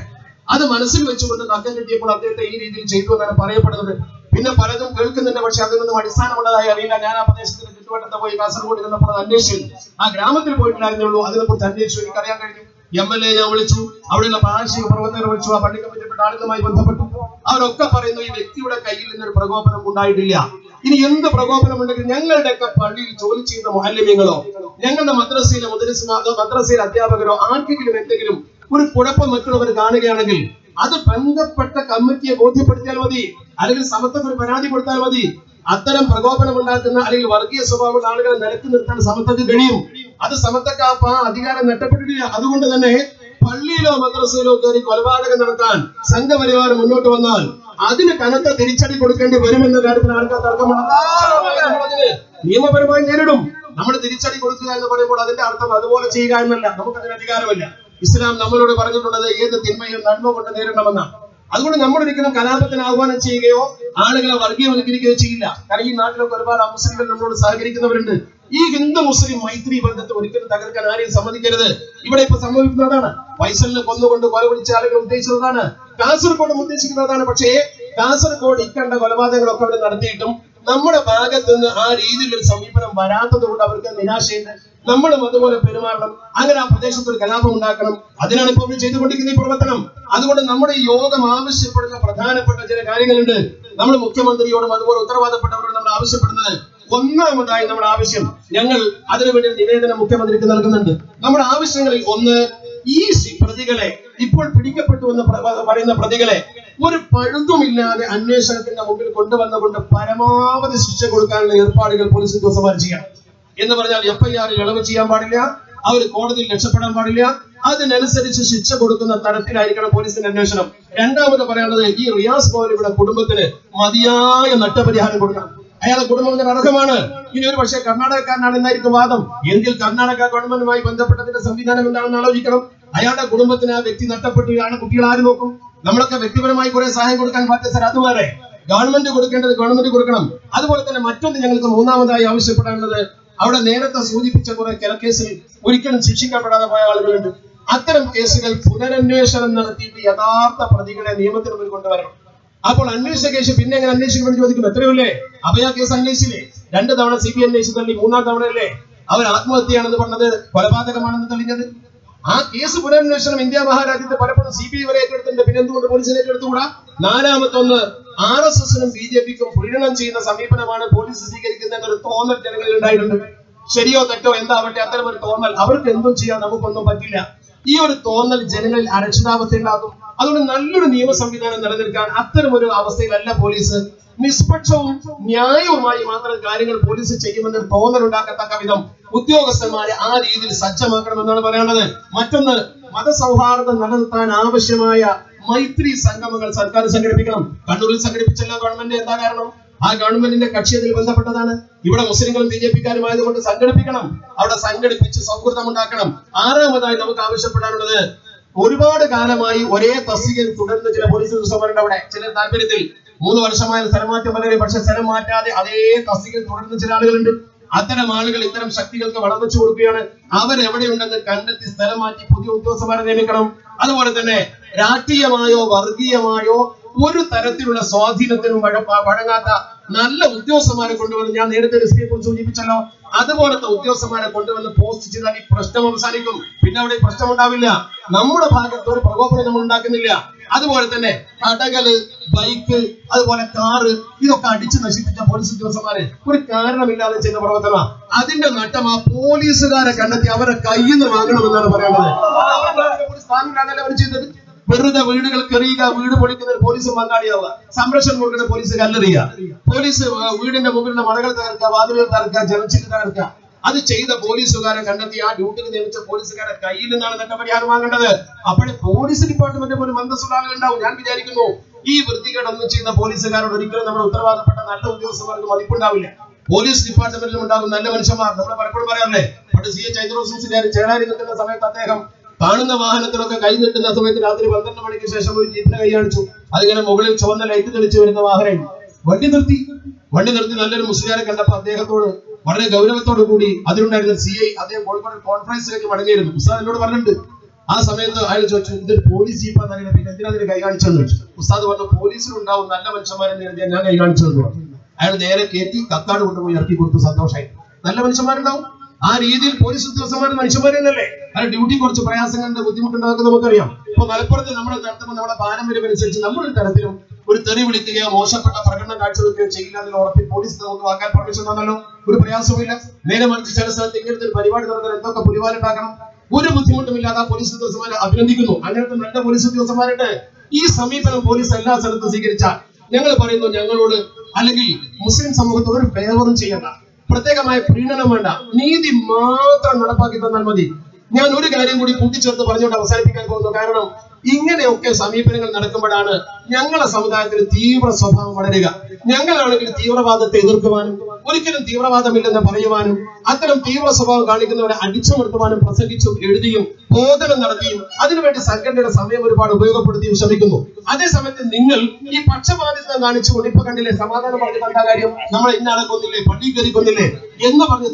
അത് മനസ്സിൽ വെച്ചുകൊണ്ട് തർക്കം കിട്ടിയപ്പോൾ അദ്ദേഹത്തെ ഈ രീതിയിൽ ചെയ്തു എന്നാണ് പറയപ്പെടുന്നത്. പിന്നെ പലതും കേൾക്കുന്നുണ്ട്, പക്ഷെ അതിനൊന്നും അടിസ്ഥാനമുള്ളതായി അറിയില്ല. ഞാൻ ആ പ്രദേശത്തിന് ചുറ്റുവട്ടത്ത് പോയി കാസർഗോഡ് ഇരുന്നപ്പോൾ അന്വേഷിച്ചു. ആ ഗ്രാമത്തിൽ പോയിട്ടില്ലായിരുന്നുള്ളൂ. അതിനെക്കുറിച്ച് അന്വേഷിച്ചു. എനിക്കറിയാൻ കഴിഞ്ഞു. MLA ഞാൻ വിളിച്ചു, അവിടെയുള്ള പ്രാദേശിക പ്രവർത്തകരെ വിളിച്ചു, ആ പള്ളി കമ്മിറ്റിപ്പെട്ട ആളുകളുമായി ബന്ധപ്പെട്ടു. അവരൊക്കെ പറയുന്നു ഈ വ്യക്തിയുടെ കയ്യിൽ നിന്നൊരു പ്രകോപനം ഉണ്ടായിട്ടില്ല. ഇനി എന്ത് പ്രകോപനം ഉണ്ടെങ്കിൽ ഞങ്ങളുടെയൊക്കെ പള്ളിയിൽ ജോലി ചെയ്യുന്ന മുഅല്ലിമീങ്ങളോ ഞങ്ങളുടെ മദ്രസയിലെ മദ്രസയിലെ അധ്യാപകരോ ആർക്കെങ്കിലും എന്തെങ്കിലും ഒരു കുഴപ്പം മറ്റുള്ളവർ കാണുകയാണെങ്കിൽ അത് ബന്ധപ്പെട്ട കമ്മിറ്റിയെ ബോധ്യപ്പെടുത്തിയാൽ മതി, അല്ലെങ്കിൽ സമത്വത്തിന് ഒരു പരാതി കൊടുത്താൽ മതി. അത്തരം പ്രകോപനം ഉണ്ടാക്കുന്ന അല്ലെങ്കിൽ വർഗീയ സ്വഭാവമുള്ള ആളുകളെ നിലക്ക് നിർത്താൻ സമത്വക്ക് കഴിയും. അത് സമത്വക്കാപ്പ അധികാരം നഷ്ടപ്പെട്ടിട്ടില്ല. അതുകൊണ്ട് തന്നെ പള്ളിയിലോ മദ്രസയിലോ കയറി കൊലപാതകം നടത്താൻ സംഘപരിവാരം മുന്നോട്ട് വന്നാൽ അതിന് കനത്ത തിരിച്ചടി കൊടുക്കേണ്ടി വരുമെന്ന കാര്യത്തിൽ ആൾക്കാർ തർക്കമുണ്ട്. നിയമപരമായി നേരിടും. നമ്മൾ തിരിച്ചടി കൊടുക്കുക എന്ന് പറയുമ്പോൾ അതിന്റെ അർത്ഥം അതുപോലെ ചെയ്യുക എന്നല്ല. നമുക്കതിന് അധികാരമില്ല. ഇസ്ലാം നമ്മളോട് പറഞ്ഞിട്ടുള്ളത് ഏത് തിന്മയും നന്മ കൊണ്ട് നേരിടണമെന്നാണ്. അതുകൊണ്ട് നമ്മൾ ഒരിക്കലും കലാപത്തിന് ആഹ്വാനം ചെയ്യുകയോ ആളുകളെ വർഗീയവൽക്കരിക്കുകയോ ചെയ്യില്ല. കാരണം ഈ നാട്ടിലൊക്കെ ഒരുപാട് മുസ്ലിങ്ങൾ നമ്മളോട് സഹകരിക്കുന്നവരുണ്ട്. ഈ ഹിന്ദു മുസ്ലിം മൈത്രി ബന്ധത്തെ ഒരിക്കലും തകർക്കാൻ ആരെയും സമ്മതിക്കരുത്. ഇവിടെ ഇപ്പൊ സംഭവിക്കുന്നതാണ്. ഫൈസലിനെ കൊന്നുകൊണ്ട് കൊല വിളിച്ച ആളുകൾ ഉദ്ദേശിച്ചതാണ്, കാസർഗോഡ് ഉദ്ദേശിക്കുന്നതാണ്. പക്ഷേ കാസർഗോഡ് ഇക്കണ്ട കൊലപാതകങ്ങളൊക്കെ അവിടെ നടത്തിയിട്ടും നമ്മുടെ ഭാഗത്ത് നിന്ന് ആ രീതിയിലൊരു സമീപനം വരാത്തത് കൊണ്ട് അവർക്ക് നിരാശയുണ്ട്. നമ്മളും അതുപോലെ പെരുമാറണം. അങ്ങനെ ആ പ്രദേശത്ത് ഒരു കലാപം ഉണ്ടാക്കണം. അതിനാണ് ഇപ്പോൾ ചെയ്തുകൊണ്ടിരിക്കുന്ന ഈ പ്രവർത്തനം. അതുകൊണ്ട് നമ്മുടെ ഈ യോഗം ആവശ്യപ്പെടുന്ന പ്രധാനപ്പെട്ട ചില കാര്യങ്ങളുണ്ട്. നമ്മൾ മുഖ്യമന്ത്രിയോടും അതുപോലെ ഉത്തരവാദപ്പെട്ടവരോടും നമ്മൾ ആവശ്യപ്പെടുന്നത്, ഒന്നാമതായി നമ്മുടെ ആവശ്യം, ഞങ്ങൾ അതിനുവേണ്ടി നിവേദനം മുഖ്യമന്ത്രിക്ക് നൽകുന്നുണ്ട്. നമ്മുടെ ആവശ്യങ്ങളിൽ ഒന്ന്, ഈ പ്രതികളെ, ഇപ്പോൾ പിടിക്കപ്പെട്ടു എന്ന് പറയുന്ന പ്രതികളെ ഒരു പഴുതുമില്ലാതെ അന്വേഷണത്തിന്റെ മുമ്പിൽ കൊണ്ടുവന്നുകൊണ്ട് പരമാവധി ശിക്ഷ കൊടുക്കാനുള്ള ഏർപ്പാടുകൾ പോലീസ് ഉദ്യോഗസ്ഥന്മാർ ചെയ്യണം. എന്ന് പറഞ്ഞാൽ FIR ഇളവ് ചെയ്യാൻ പാടില്ല, അവർ കോടതിയിൽ രക്ഷപ്പെടാൻ പാടില്ല. അതിനനുസരിച്ച് ശിക്ഷ കൊടുക്കുന്ന തരത്തിലായിരിക്കണം പോലീസിന്റെ അന്വേഷണം. രണ്ടാമത് പറയാനുള്ളത്, ഈ റിയാസ് മൗലവിയുടെ കുടുംബത്തിന് മതിയായ നഷ്ടപരിഹാരം കൊടുക്കണം. അയാളുടെ കുടുംബത്തിന് അർഹമാണ്. ഇനി ഒരു പക്ഷേ കർണാടകക്കാരനാണ് എന്നായിരിക്കും വാദം. എങ്കിൽ കർണാടക ഗവൺമെന്റുമായി ബന്ധപ്പെട്ടതിന്റെ സംവിധാനം എന്താണെന്ന് ആലോചിക്കണം. അയാളുടെ കുടുംബത്തിന് ആ വ്യക്തി നഷ്ടപ്പെട്ടു, ഇയാളുടെ കുട്ടികൾ ആര് നോക്കും? നമ്മളൊക്കെ വ്യക്തിപരമായി കുറെ സഹായം കൊടുക്കാൻ ബാധ്യസ്ഥർ, അതുവരെ ഗവൺമെന്റ് കൊടുക്കേണ്ടത് ഗവൺമെന്റ് കൊടുക്കണം. അതുപോലെ തന്നെ മറ്റൊന്ന് ഞങ്ങൾക്ക് മൂന്നാമതായി ആവശ്യപ്പെടാനുള്ളത്, അവിടെ നേരത്തെ സൂചിപ്പിച്ച കുറെ കേസിൽ ഒരിക്കലും ശിക്ഷിക്കപ്പെടാതെ പോയ ആളുകളുണ്ട്. അത്തരം കേസുകൾ പുനരന്വേഷണം നടത്തിയിട്ട് യഥാർത്ഥ പ്രതികളെ നിയമത്തിന് മുന്നിൽ കൊണ്ടുവരണം. അപ്പോൾ അന്വേഷിച്ച കേസ് പിന്നെ എങ്ങനെ അന്വേഷിക്കണമെന്ന് ചോദിക്കും. എത്രയല്ലേ അഭയ കേസ് അന്വേഷിച്ചില്ലേ? 2 തവണ CBI അന്വേഷിച്ചു തള്ളി. 3-ാം തവണയല്ലേ അവർ ആത്മഹത്യയാണെന്ന് പറഞ്ഞത്, കൊലപാതകമാണെന്ന് തെളിഞ്ഞത്? ആ കേസ് പുനരന്വേഷണം ഇന്ത്യ മഹാരാജ്യത്ത് പലപ്പോഴും CBI വരെ ഏറ്റെടുത്തിട്ടുണ്ട്. പിന്നെ എന്തുകൊണ്ട് പോലീസിനെ ഏറ്റെടുത്തുകൂടാ? നാലാമത്തൊന്ന്, RSSനും BJPക്കും പ്രീണനം ചെയ്യുന്ന സമീപനമാണ് പോലീസ് സ്വീകരിക്കുന്ന എന്നൊരു തോന്നൽ ജനങ്ങളിൽ ഉണ്ടായിട്ടുണ്ട്. ശരിയോ തെറ്റോ എന്താവട്ടെ, അത്തരം ഒരു തോന്നൽ, അവർക്ക് എന്തും ചെയ്യാൻ നമുക്കൊന്നും പറ്റില്ല. ഈ ഒരു തോന്നൽ ജനങ്ങളിൽ അരക്ഷിതാവസ്ഥ ഉണ്ടാകും. അതുകൊണ്ട് നല്ലൊരു നിയമ സംവിധാനം നിലനിൽക്കാൻ അത്തരം ഒരു അവസ്ഥയിലല്ല പോലീസ്. നിഷ്പക്ഷവും ന്യായവുമായി മാത്രം കാര്യങ്ങൾ പോലീസ് ചെയ്യുമെന്ന് തോന്നൽ ഉണ്ടാക്കത്തക്ക വിധം ഉദ്യോഗസ്ഥന്മാരെ ആ രീതിയിൽ സജ്ജമാക്കണമെന്നാണ് പറയാനുള്ളത്. മറ്റൊന്ന്, മതസൗഹാർദ്ദം നിലനിർത്താൻ ആവശ്യമായ മൈത്രി സംഗമങ്ങൾ സർക്കാർ സംഘടിപ്പിക്കണം. കണ്ണൂരിൽ സംഘടിപ്പിച്ചല്ല ഗവൺമെന്റ്. എന്താ കാരണം? ആ ഗവൺമെന്റിന്റെ കക്ഷി അതിൽ ബന്ധപ്പെട്ടതാണ്. ഇവിടെ മുസ്ലിങ്ങളും BJPക്കാരും ആയതുകൊണ്ട് സംഘടിപ്പിക്കണം. അവിടെ സംഘടിപ്പിച്ച് സൗഹൃദം ഉണ്ടാക്കണം. ആറാമതായി നമുക്ക് ആവശ്യപ്പെടാനുള്ളത്, ഒരുപാട് കാലമായി ഒരേ തസ്തികയിൽ തുടരുന്ന ചില പോലീസ് ഉദ്യോഗസ്ഥന്മാരുണ്ട്. അവിടെ ചില താല്പര്യത്തിൽ 3 വർഷമായ സ്ഥലം മാറ്റം വരെ, പക്ഷെ സ്ഥലം മാറ്റാതെ അതേ തസ്തികയിൽ തുടരുന്ന ചില ആളുകളുണ്ട്. അത്തരം ആളുകൾ ഇത്തരം ശക്തികൾക്ക് വളം വെച്ചു കൊടുക്കുകയാണ്. അവരെവിടെയുണ്ടെന്ന് കണ്ടെത്തി സ്ഥലം മാറ്റി പുതിയ ഉദ്യോഗസ്ഥന്മാരെ നിയമിക്കണം. അതുപോലെ തന്നെ രാഷ്ട്രീയമായോ വർഗീയമായോ ഒരു തരത്തിലുള്ള സ്വാധീനത്തിനും വഴങ്ങാത്ത നല്ല ഉദ്യോഗസ്ഥന്മാരെ കൊണ്ടുവന്ന്, ഞാൻ നേരത്തെ രജിസ്ട്രിയെ കുറിച്ച് സൂചിപ്പിച്ചല്ലോ, അതുപോലത്തെ ഉദ്യോഗസ്ഥന്മാരെ കൊണ്ടുവന്ന് പോസ്റ്റ് ചെയ്താൽ ഈ പ്രശ്നം അവസാനിക്കും. പിന്നെ അവിടെ പ്രശ്നം ഉണ്ടാവില്ല. നമ്മുടെ ഭാഗത്ത് ഒരു പ്രകോപനം നമ്മൾ ഉണ്ടാക്കുന്നില്ല. അതുപോലെ തന്നെ കടകള്, ബൈക്ക്, അതുപോലെ കാറ്, ഇതൊക്കെ അടിച്ചു നശിപ്പിച്ച പോലീസ് ഉദ്യോഗസ്ഥന്മാര് ഒരു കാരണമില്ലാതെ ചെയ്ത പ്രവർത്തനമാണ്. അതിന്റെ നട്ടം ആ പോലീസുകാരെ കണ്ടെത്തി അവരെ കയ്യിൽ നിന്ന് വാങ്ങണമെന്നാണ് പറയുന്നത്. അവർ ചെയ്തത് വെറുതെ വീടുകൾക്ക് എറിയുക, വീട് പൊളിക്കുന്ന പോലീസ് പങ്കാളിയാവുക, സംരക്ഷണം കൊടുക്കുന്ന പോലീസ് കല്ലെറിയുക, പോലീസ് വീടിന്റെ മുമ്പിലുള്ള മറകൾ തകർക്കുക, വാതിലുകൾ തകർക്കുക, ജനച്ചിട്ട് തകർക്കുക. അത് ചെയ്ത പോലീസുകാരെ കണ്ടെത്തി ആ ഡ്യൂട്ടിക്ക് നിയമിച്ച പോലീസുകാരെ കയ്യിൽ നിന്നാണ് നഷ്ടപരിഹാരം വാങ്ങേണ്ടത്. അപ്പോഴേ പോലീസ് ഡിപ്പാർട്ട്മെന്റ് ഒരു മന്ദസ്സുള്ള ആളുകൾ ഉണ്ടാവും. ഞാൻ വിചാരിക്കുന്നു ഈ വൃത്തികേടൊന്നും ചെയ്യുന്ന പോലീസുകാരോട് ഒരിക്കലും നമ്മൾ ഉത്തരവാദപ്പെട്ട നല്ല ഉദ്യോഗസ്ഥന്മാർക്ക് മതിപ്പുണ്ടാവില്ല. പോലീസ് ഡിപ്പാർട്ട്മെന്റിലും ഉണ്ടാകും നല്ല മനുഷ്യന്മാർ. നമ്മൾ പലപ്പോഴും പറയാറില്ലേ, പണ്ട് CA ചൈത്രസിംഗ് ചേളാരി നിൽക്കുന്ന സമയത്ത് അദ്ദേഹം കാണുന്ന വാഹനത്തിലൊക്കെ കൈ നിൽക്കുന്ന സമയത്ത് രാത്രി 12 മണിക്ക് ശേഷം ഒരു ജീപ്പിനെ കൈ കാണിച്ചു. അതിങ്ങനെ മുകളിൽ ചുവന്ന ലൈറ്റ് തെളിച്ചു വരുന്ന വാഹനം വണ്ടി നിർത്തി നല്ലൊരു മുസ്ലിയാരെ കണ്ടപ്പോൾ അദ്ദേഹത്തോട് വളരെ ഗൗരവത്തോടു കൂടി അതിലുണ്ടായിരുന്ന CI അദ്ദേഹം കോഴിക്കോട് കോൺഫറൻസിലേക്ക് മടങ്ങിയിരുന്നു. ഉസ്താദ് എന്നോട് പറഞ്ഞിട്ടുണ്ട്. ആ സമയത്ത് അയാൾ ചോദിച്ചു, ഇതൊരു പോലീസ് ജീപ്പാന്ന് അറിയില്ല, പിന്നെ എന്തിനാ അതിന് കൈ കാണിച്ചെന്ന് ചോദിച്ചു. ഉസ്താദ് പറഞ്ഞു, പോലീസിലുണ്ടാവും നല്ല മനുഷ്യന്മാരെന്ന് കരുതിയാൽ ഞാൻ കൈ കാണിച്ചതെന്ന് പറഞ്ഞു. അയാൾ നേരെ കയറ്റി കക്കാട് കൊണ്ടുപോയി ഇറക്കി കൊടുത്തു. സന്തോഷമായി. നല്ല മനുഷ്യന്മാരുണ്ടാവും. ആ രീതിയിൽ പോലീസ് ഉദ്യോഗസ്ഥന്മാർ മനുഷ്യന്മാർ തന്നെയല്ലേ. അത് ഡ്യൂട്ടി കുറച്ച് പ്രയാസങ്ങളുടെ ബുദ്ധിമുട്ടുണ്ടാക്കുന്ന നമുക്കറിയാം. ഇപ്പൊ മലപ്പുറത്ത് നമ്മൾ നടത്തുമ്പോൾ നമ്മുടെ പാരമ്പര്യം അനുസരിച്ച് നമ്മളൊരു തരത്തിലും ഒരു തെറി വിളിക്കുകയോ മോശപ്പെട്ട പ്രകടനം കാഴ്ചവെക്കുകയോ ചെയ്യില്ല എന്നുള്ള ഉറപ്പിൽ പോലീസ് നമുക്ക് വാക്കാൻ പെർമിഷൻ തന്നല്ലോ. ഒരു പ്രയാസവുമില്ല. നേരെ മറിച്ച് ചില സ്ഥലത്ത് ഇങ്ങനത്തെ ഒരു പരിപാടി നടത്താൻ എന്തൊക്കെ പുലിവാലുണ്ടാക്കണം, ഒരു ബുദ്ധിമുട്ടുമില്ലാതെ ആ പോലീസ് ഉദ്യോഗസ്ഥന്മാരെ അഭിനന്ദിക്കുന്നു. അങ്ങനത്തെ നല്ല പോലീസ് ഉദ്യോഗസ്ഥന്മാരുണ്ട്. ഈ സമീപനം പോലീസ് എല്ലാ സ്ഥലത്തും സ്വീകരിച്ചാൽ ഞങ്ങൾ പറയുന്നു, ഞങ്ങളോട് അല്ലെങ്കിൽ മുസ്ലിം സമൂഹത്തോട് ഒരു ഫേവറും ചെയ്യണ്ട, പ്രത്യേകമായ പ്രീണനം വേണ്ട, നീതി മാത്രം നടപ്പാക്കി തന്നാൽ മതി. ഞാൻ ഒരു കാര്യം കൂടി കൂട്ടിച്ചേർത്ത് പറഞ്ഞുകൊണ്ട് അവസാനിപ്പിക്കാൻ പോകുന്നു. കാരണം ഇങ്ങനെയൊക്കെ സമീപനങ്ങൾ നടക്കുമ്പോഴാണ് ഞങ്ങളുടെ സമുദായത്തിൽ തീവ്ര സ്വഭാവം വളരുക. ഞങ്ങളാണെങ്കിൽ തീവ്രവാദത്തെ എതിർക്കുവാനും ഒരിക്കലും തീവ്രവാദമില്ലെന്ന് പറയുവാനും അത്തരം തീവ്ര സ്വഭാവം കാണിക്കുന്നവരെ അടിച്ചമർത്തുവാനും പ്രസംഗിച്ചും എഴുതിയും ബോധനം നടത്തിയും അതിനുവേണ്ടി സംഘടനയുടെ സമയം ഒരുപാട് ഉപയോഗപ്പെടുത്തിയും ശ്രമിക്കുന്നു. അതേസമയത്ത് നിങ്ങൾ ഈ പക്ഷപാതിത്വം കാണിച്ചുകൊണ്ട് ഇപ്പൊ കണ്ടില്ലേ, സമാധാനം പറഞ്ഞു കണ്ട കാര്യം, നമ്മൾ ഇന്നാളെ കൊന്നില്ലേ, പള്ളി കയറി കൊന്നില്ലേ എന്ന് പറഞ്ഞ്